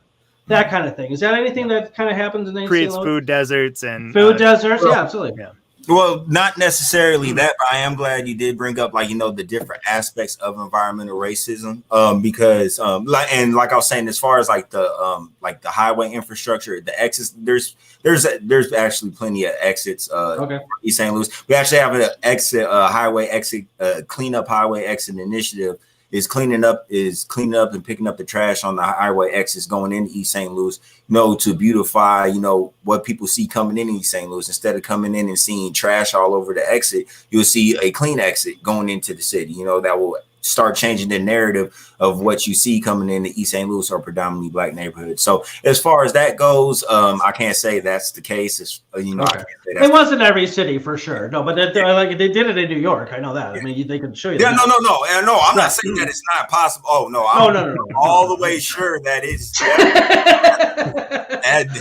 S1: That kind of thing. Is that anything that kind of happens in
S2: creates food deserts and
S1: food deserts? Yeah, absolutely. Yeah.
S3: Well, not necessarily that, but I am glad you did bring up the different aspects of environmental racism. Because like I was saying, as far as the highway infrastructure, the exits, there's actually plenty of exits. East St. Louis, we actually have an exit highway exit cleanup highway exit initiative. Is cleaning up and picking up the trash on the highway exits going into East St. Louis, to beautify, what people see coming in East St. Louis. Instead of coming in and seeing trash all over the exit, you'll see a clean exit going into the city, that will start changing the narrative of what you see coming into East St. Louis or predominantly black neighborhoods. So as far as that goes, I can't say that's the case. I can't say
S1: it wasn't every city for sure. No, but they did it in New York. I know that. I mean, they can show you.
S3: Yeah, no. I'm not saying that it's not possible. Oh no, I'm all the way sure that is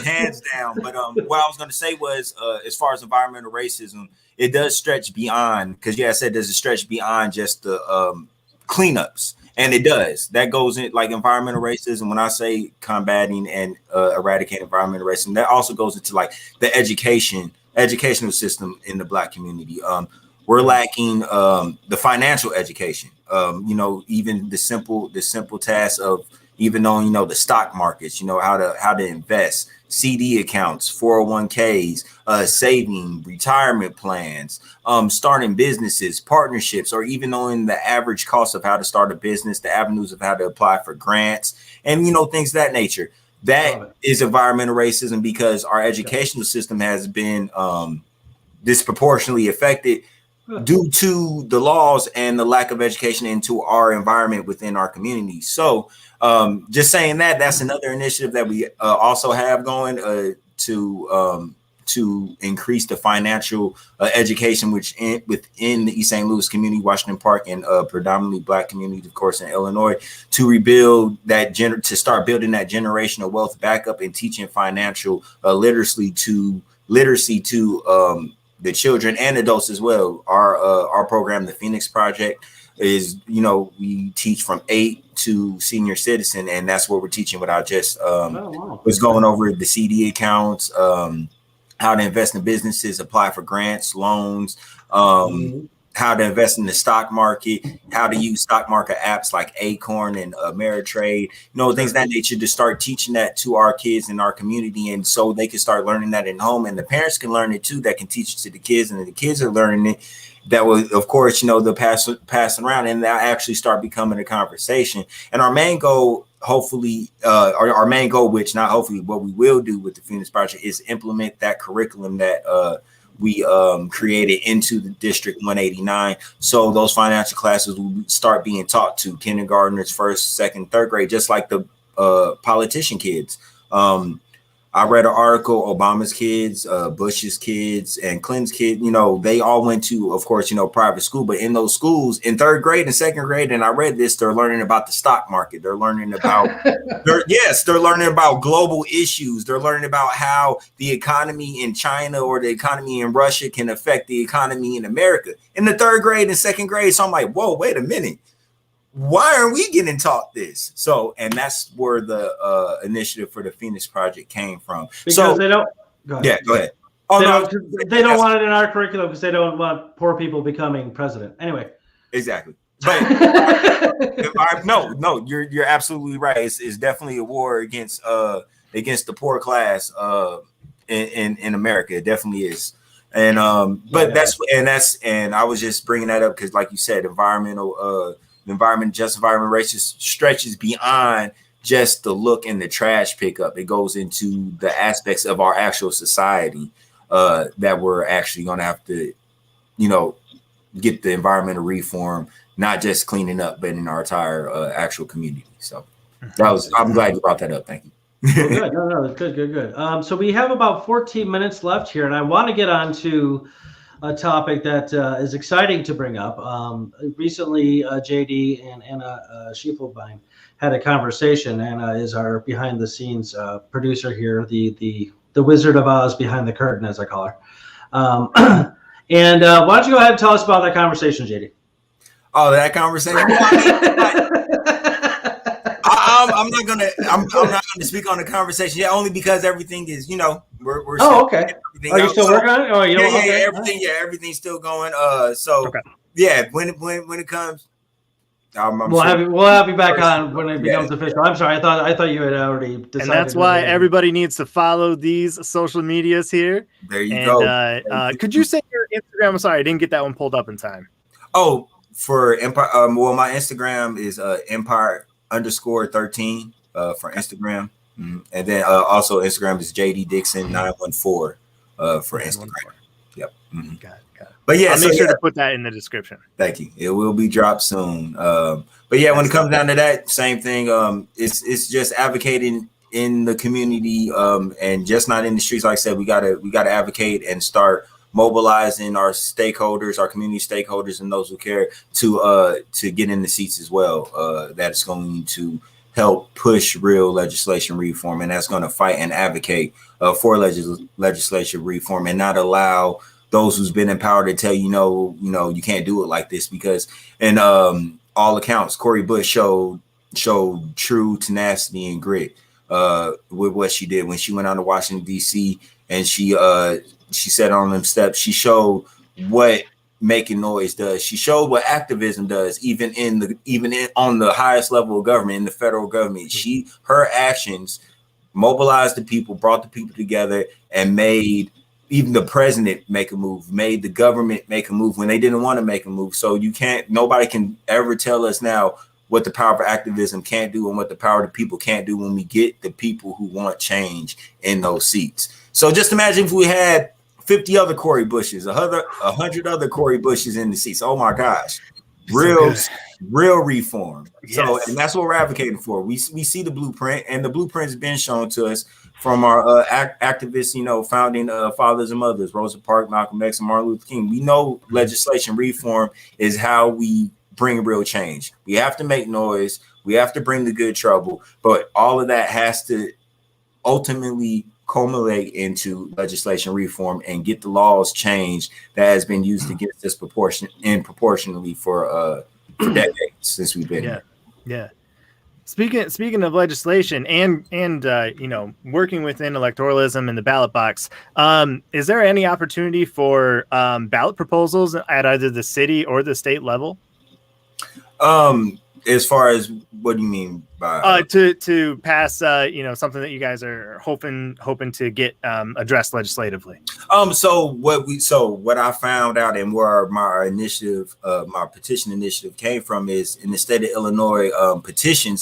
S3: hands down. But what I was going to say was, as far as environmental racism, it does stretch beyond. Because I said does it stretch beyond just the cleanups, and it does. That goes in environmental racism. When I say combating and eradicate environmental racism, that also goes into the educational system in the black community. We're lacking the financial education. Even the simple task of even knowing the stock markets, how to invest, CD accounts, 401ks, saving, retirement plans, starting businesses, partnerships, or even knowing the average cost of how to start a business, the avenues of how to apply for grants, and things of that nature. That is environmental racism because our educational system has been disproportionately affected due to the laws and the lack of education into our environment within our community. So just saying that's another initiative that we also have going to increase the financial education within the East St. Louis community, Washington Park, and predominantly Black community, of course, in Illinois, to rebuild that to start building that generational wealth back up and teaching financial literacy to the children and adults as well. Our program, the Phoenix Project, is, we teach from 8 to senior citizen, and that's what we're teaching. What I just was going over, the CD accounts, how to invest in businesses, apply for grants, loans, how to invest in the stock market, how to use stock market apps like Acorn and Ameritrade, things of that nature, to start teaching that to our kids in our community. And so they can start learning that at home, and the parents can learn it too, that can teach it to the kids, and the kids are learning it. That will, of course, they'll pass around, and they'll actually start becoming a conversation. And our main goal, hopefully, our main goal, which not hopefully, what we will do with the Phoenix Project, is implement that curriculum that we created into the District 189. So those financial classes will start being taught to kindergartners, first, second, third grade, just like the politician kids. I read an article, Obama's kids, Bush's kids, and Clinton's kids, they all went to, of course, private school. But in those schools, in third grade and second grade, and I read this, they're learning about the stock market. They're learning about, they're learning about global issues. They're learning about how the economy in China or the economy in Russia can affect the economy in America in the third grade and second grade. So I'm like, whoa, wait a minute. Why are we getting taught this? So, and that's where the initiative for the Phoenix Project came from.
S1: Because they don't. Go ahead.
S3: Yeah, go ahead.
S1: They don't want it in our curriculum because they don't want poor people becoming president. Anyway.
S3: Exactly. But no, you're absolutely right. It's definitely a war against the poor class in America. It definitely is. And I was just bringing that up because, like you said, just environment racist stretches beyond just the look and the trash pickup. It goes into the aspects of our actual society that we're actually going to have to, get the environmental reform, not just cleaning up, but in our entire actual community. So I'm glad you brought that up. Thank you.
S1: Well, good. No, good. So we have about 14 minutes left here, and I want to get on to a topic that is exciting to bring up. Recently, JD and Anna Schiefelbein had a conversation. Anna is our behind-the-scenes producer here, the Wizard of Oz behind the curtain, as I call her. And why don't you go ahead and tell us about that conversation, JD?
S3: Oh, that conversation. I'm not gonna speak on the conversation yet, only because everything is, we're
S1: oh, okay. Are you still working on it? Oh,
S3: everything's still going. Yeah, when it comes,
S1: we'll have you back on when it becomes official. I'm sorry, I thought you had already decided.
S2: And that's why everybody needs to follow these social medias here.
S3: There you go.
S2: Could you say your Instagram? I'm sorry, I didn't get that one pulled up in time.
S3: Oh, for Empire. My Instagram is Empire_13 for Instagram. Mm-hmm. And then also Instagram is JD Dixon 914 for Instagram. Yep. Mm-hmm. Got it. But yeah,
S2: I'll make sure to put that in the description.
S3: Thank you. It will be dropped soon. But yeah, when it comes down to that, same thing. It's just advocating in the community, and just not in the streets. Like I said, we gotta advocate and start mobilizing our stakeholders, our community stakeholders, and those who care to get in the seats as well. That's going to help push real legislation reform, and that's going to fight and advocate for legislation reform, and not allow those who's been in power to tell you you can't do it like this. Because in all accounts, Cori Bush showed true tenacity and grit with what she did when she went on to Washington D.C. and she sat on them steps. She showed what making noise does. She showed what activism does, even on the highest level of government, in the federal government. Her actions mobilized the people, brought the people together, and made even the president make a move, made the government make a move when they didn't want to make a move. So nobody can ever tell us now what the power of activism can't do and what the power of the people can't do when we get the people who want change in those seats. So just imagine if we had 50 other Cori Bushes, 100 other Cori Bushes in the seats. Oh my gosh.
S2: So
S3: real reform.
S2: Yes.
S3: So, and that's what we're advocating for. We see the blueprint, and the blueprint has been shown to us from our activists, founding fathers and mothers, Rosa Parks, Malcolm X, and Martin Luther King. We know legislation reform is how we bring real change. We have to make noise. We have to bring the good trouble, but all of that has to ultimately culminate into legislation reform and get the laws changed that has been used against us proportionally for decades since we've been here.
S2: Yeah. Speaking of legislation and working within electoralism and the ballot box, is there any opportunity for ballot proposals at either the city or the state level?
S3: As far as what do you mean by
S2: to pass something that you guys are hoping to get addressed legislatively?
S3: So what I found out and where my initiative, my petition initiative came from is in the state of Illinois,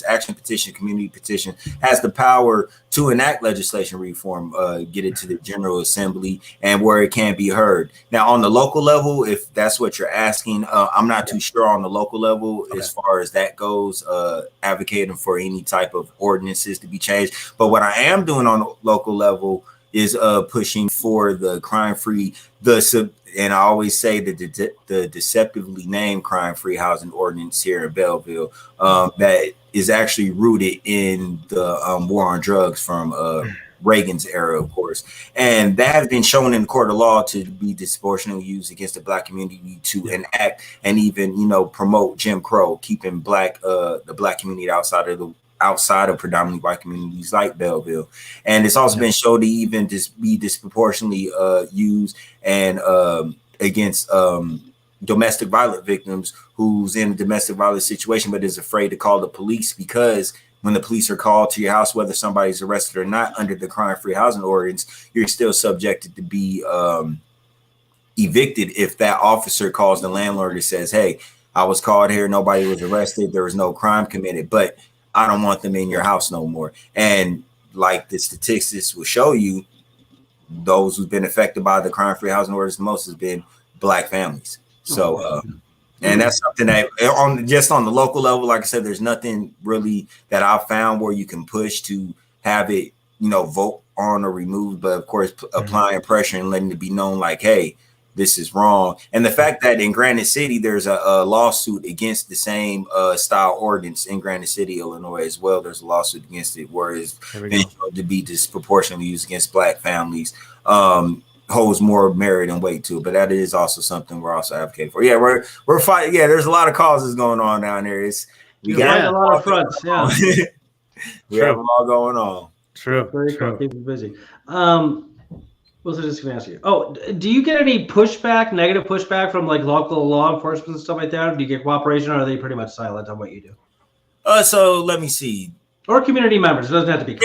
S3: action petition, community petition has the power to enact legislation reform, get it to the General Assembly and where it can be heard. Now on the local level, if that's what you're asking, I'm not too sure on the local level as far as that goes, advocating for any type of ordinances to be changed. But what I am doing on the local level is pushing for the crime-free, and I always say the deceptively named crime-free housing ordinance here in Belleville that is actually rooted in the war on drugs from Reagan's era, of course, and that has been shown in the court of law to be disproportionately used against the Black community to enact and even promote Jim Crow, keeping the Black community outside of predominantly white communities like Belleville. And it's also been shown to even be disproportionately used and against domestic violence victims who's in a domestic violence situation but is afraid to call the police, because when the police are called to your house, whether somebody's arrested or not under the crime-free housing ordinance, you're still subjected to be evicted if that officer calls the landlord and says, hey, I was called here, nobody was arrested, there was no crime committed, but I don't want them in your house no more. And like the statistics will show you, those who've been affected by the crime-free housing ordinance the most has been Black families. So, and that's something that on the local level, like I said, there's nothing really that I've found where you can push to have it, vote on or removed. But of course, applying pressure and letting it be known like, hey, this is wrong. And the fact that in Granite City, there's a lawsuit against the same style ordinance in Granite City, Illinois as well. There's a lawsuit against it where it's been shown to be disproportionately used against Black families. Holds more merit and weight to it, but that is also something we're also advocating for. Yeah, we're fighting. Yeah, there's a lot of causes going on down there.
S1: We got a lot of fronts. Yeah,
S3: we have them all going on.
S2: True.
S1: Very cool. Keep it busy. What was I just going to ask you? Oh, do you get any pushback, negative pushback from like local law enforcement and stuff like that? Do you get cooperation, or are they pretty much silent on what you do?
S3: So let me see.
S1: Or community members. It doesn't have to be.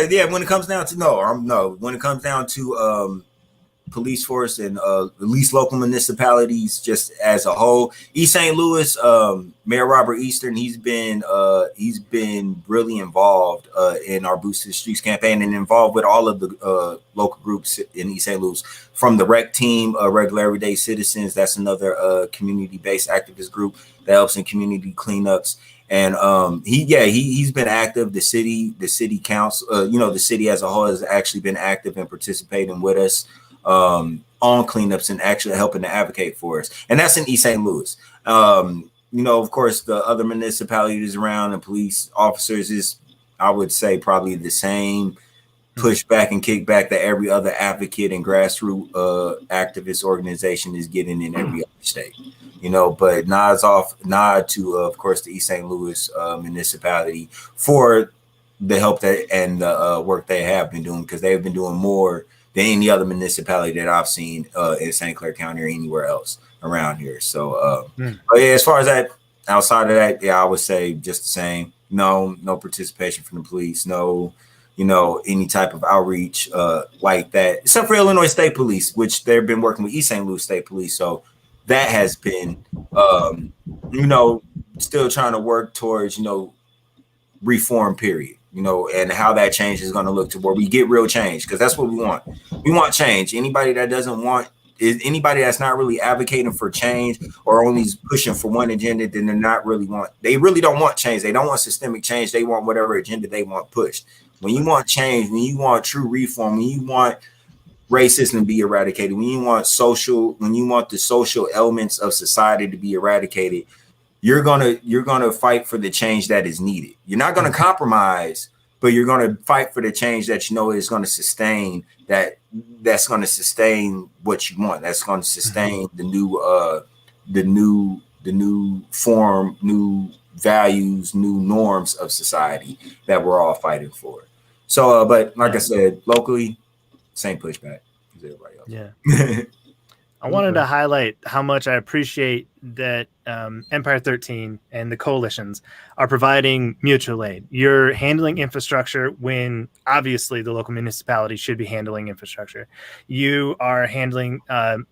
S3: Yeah. When it comes down to when it comes down to police force and at least local municipalities just as a whole. East St. Louis, Mayor Robert Eastern, he's been really involved in our Boost to the Streets campaign and involved with all of the local groups in East St. Louis, from the REC team, Regular Everyday Citizens. That's another community-based activist group that helps in community cleanups. And he's been active. The city council, the city as a whole has actually been active and participating with us on cleanups and actually helping to advocate for us. And that's in East St. Louis. Of course, the other municipalities around and police officers is, I would say, probably the same pushback and kickback that every other advocate and grassroots activist organization is getting in every other state. But nod to, of course, the East St. Louis municipality for the help and the work they have been doing, because they've been doing more than any other municipality that I've seen in St. Clair County or anywhere else around here. So, but yeah, as far as that, outside of that, I would say just the same. No participation from the police. No, any type of outreach like that, except for Illinois State Police, which they've been working with East St. Louis State Police. So that has been, still trying to work towards, reform period. and how that change is going to look to where we get real change, because that's what we want. We want change. Anybody that's not really advocating for change or only pushing for one agenda, then they really don't want change. They don't want systemic change. They want whatever agenda they want pushed. When you want change, when you want true reform, when you want racism to be eradicated, when you want the social elements of society to be eradicated, you're gonna fight for the change that is needed. You're not gonna compromise, but you're gonna fight for the change that is gonna sustain that's gonna sustain what you want. That's gonna sustain the new form, new values, new norms of society that we're all fighting for. So, but like I said, locally, same pushback as everybody else.
S2: Yeah. I wanted to highlight how much I appreciate that Empire 13 and the coalitions are providing mutual aid. You're handling infrastructure when obviously the local municipality should be handling infrastructure. You are handling,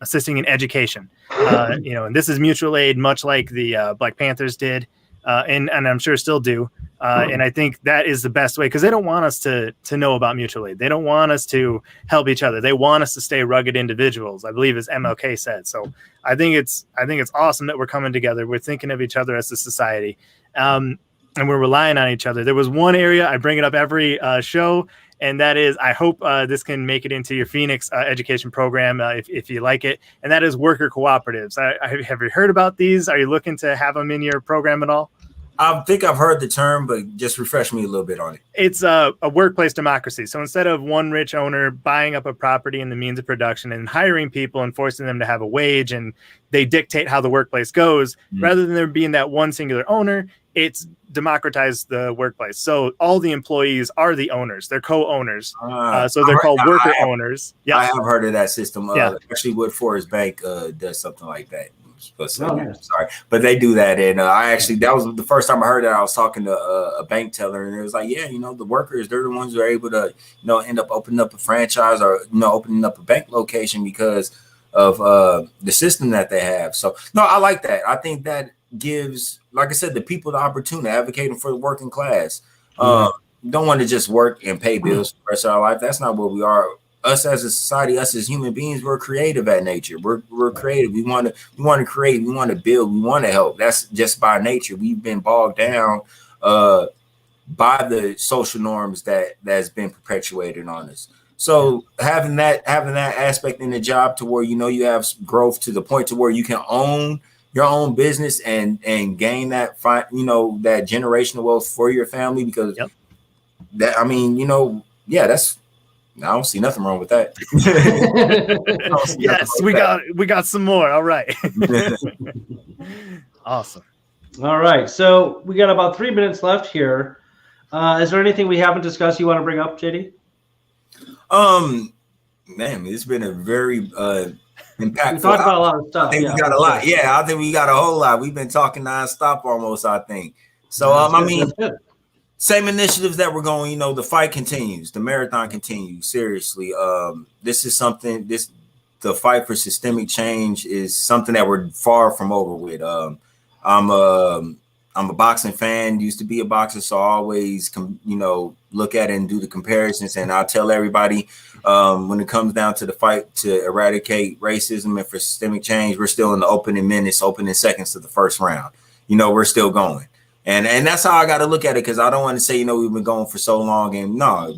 S2: assisting in education, and this is mutual aid, much like the Black Panthers did, and I'm sure still do. And I think that is the best way, because they don't want us to know about mutual aid. They don't want us to help each other. They want us to stay rugged individuals, I believe, as MLK said. So I think it's awesome that we're coming together. We're thinking of each other as a society, and we're relying on each other. There was one area I bring it up every show, and that is, I hope this can make it into your Phoenix education program if you like it, and that is worker cooperatives. Have you heard about these? Are you looking to have them in your program at all?
S3: I think I've heard the term, but just refresh me a little bit on it.
S2: It's a workplace democracy. So instead of one rich owner buying up a property and the means of production and hiring people and forcing them to have a wage and they dictate how the workplace goes, rather than there being that one singular owner, it's democratized the workplace. So all the employees are the owners. They're co-owners. So they're called worker owners. Yeah,
S3: I have heard of that system. Actually, Wood Forest Bank does something like that. Sorry, but they do that, and that was the first time I heard that. I was talking to a bank teller, and it was like, the workers, they're the ones who are able to, end up opening up a franchise or opening up a bank location because of the system that they have. So no, I like that. I think that gives, like I said, the people the opportunity, advocating for the working class. Don't want to just work and pay bills for the rest of our life. That's not what we are. Us as a society, us as human beings, we're creative at nature. We're creative. We want to create. We want to build. We want to help. That's just by nature. We've been bogged down by the social norms that's been perpetuated on us. So having that aspect in the job to where you have growth to the point to where you can own your own business and gain that that generational wealth for your family, because that's. I don't see nothing wrong with that.
S2: Yes, we got some more. All right. Awesome.
S1: All right. So we got about 3 minutes left here. Is there anything we haven't discussed you want to bring up, JD?
S3: Man, it's been a very impactful.
S1: We talked about a lot of stuff.
S3: I think we got a lot. Yeah, I think we got a whole lot. We've been talking nonstop almost, I think. So same initiatives that we're going, the fight continues, the marathon continues. Seriously, this is something. The fight for systemic change is something that we're far from over with. I'm a boxing fan. Used to be a boxer, so I always look at it and do the comparisons. And I'll tell everybody, when it comes down to the fight to eradicate racism and for systemic change, we're still in the opening seconds of the first round. We're still going. And that's how I got to look at it, because I don't want to say, we've been going for so long. And no,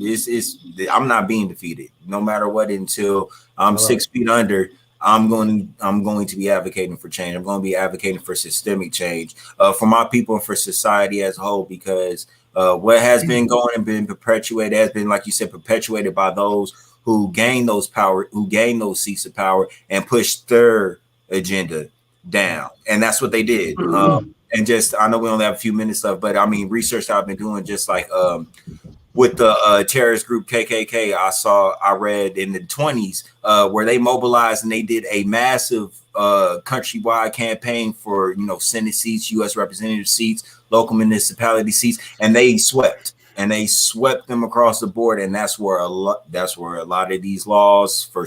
S3: I'm not being defeated, no matter what, until I'm 6 feet under. I'm going to be advocating for change. I'm going to be advocating for systemic change for my people and for society as a whole, because what has been going and been perpetuated has been, like you said, perpetuated by those who gain those seats of power and push their agenda down. And that's what they did. And I know we only have a few minutes left, but research that I've been doing, just like with the terrorist group KKK, I read in the 1920s where they mobilized and they did a massive countrywide campaign for, Senate seats, U.S. representative seats, local municipality seats, and they swept them across the board. And that's where a lot of these laws for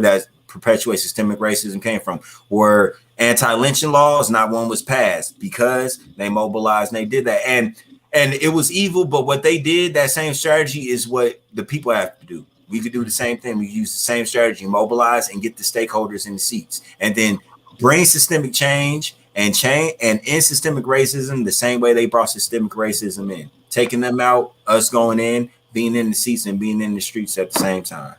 S3: that perpetuate systemic racism came from, were anti-lynching laws. Not one was passed because they mobilized and they did that. And And it was evil, but what they did, that same strategy is what the people have to do. We could do the same thing. We use the same strategy, mobilize and get the stakeholders in the seats, and then bring systemic change and end systemic racism the same way they brought systemic racism in, taking them out, us going in, being in the seats and being in the streets at the same time.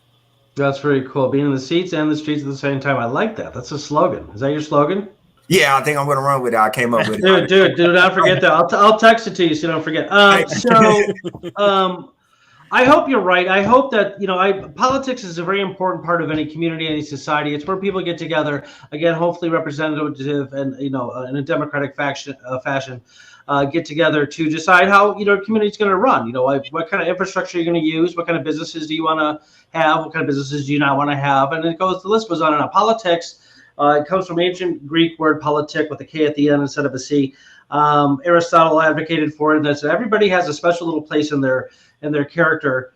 S1: That's very cool. Being in the seats and the streets at the same time. I like that. That's a slogan. Is that your slogan?
S3: Yeah, I think I'm going to run with it. I came up with it.
S1: Dude, do not forget that. I'll text it to you so you don't forget. I hope you're right. I hope that, politics is a very important part of any community, any society. It's where people get together, again, hopefully representative and, in a democratic fashion, get together to decide how, community is going to run. What kind of infrastructure you're going to use, what kind of businesses do you want to have, what kind of businesses do you not want to have, and the list goes on and on. Politics, it comes from ancient Greek word politik with a K at the end instead of a C. Aristotle advocated for it. That everybody has a special little place in their character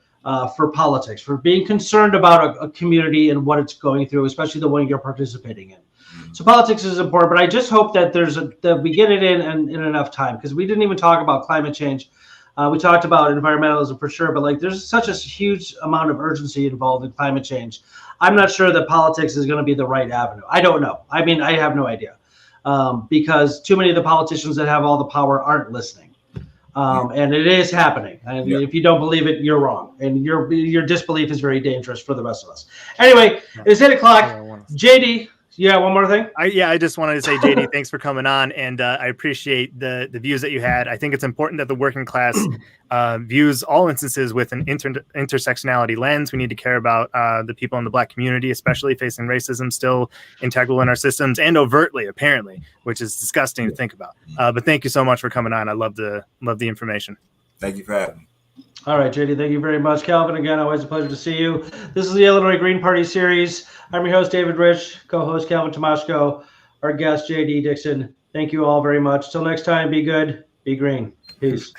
S1: for politics, for being concerned about a community and what it's going through, especially the one you're participating in. So politics is important, but I just hope that that we get it in enough time, because we didn't even talk about climate change. We talked about environmentalism for sure, but there's such a huge amount of urgency involved in climate change. I'm not sure that politics is going to be the right avenue. I don't know. I mean, I have no idea, because too many of the politicians that have all the power aren't listening. And it is happening. And if you don't believe it, you're wrong. And your disbelief is very dangerous for the rest of us. Anyway, it's 8 o'clock. JD, yeah, one more thing.
S2: I just wanted to say, JD, thanks for coming on, and I appreciate the views that you had. I think it's important that the working class views all instances with an intersectionality lens. We need to care about the people in the Black community, especially facing racism still integral in our systems and overtly, apparently, which is disgusting to think about. But thank you so much for coming on. I love the information.
S3: Thank you for having me.
S1: All right, JD, thank you very much. Calvin, again, always a pleasure to see you. This is the Illinois Green Party series. I'm your host, David Rich, co-host Calvin Tomaszko, our guest, JD Dixon. Thank you all very much. Till next time, be good, be green. Peace.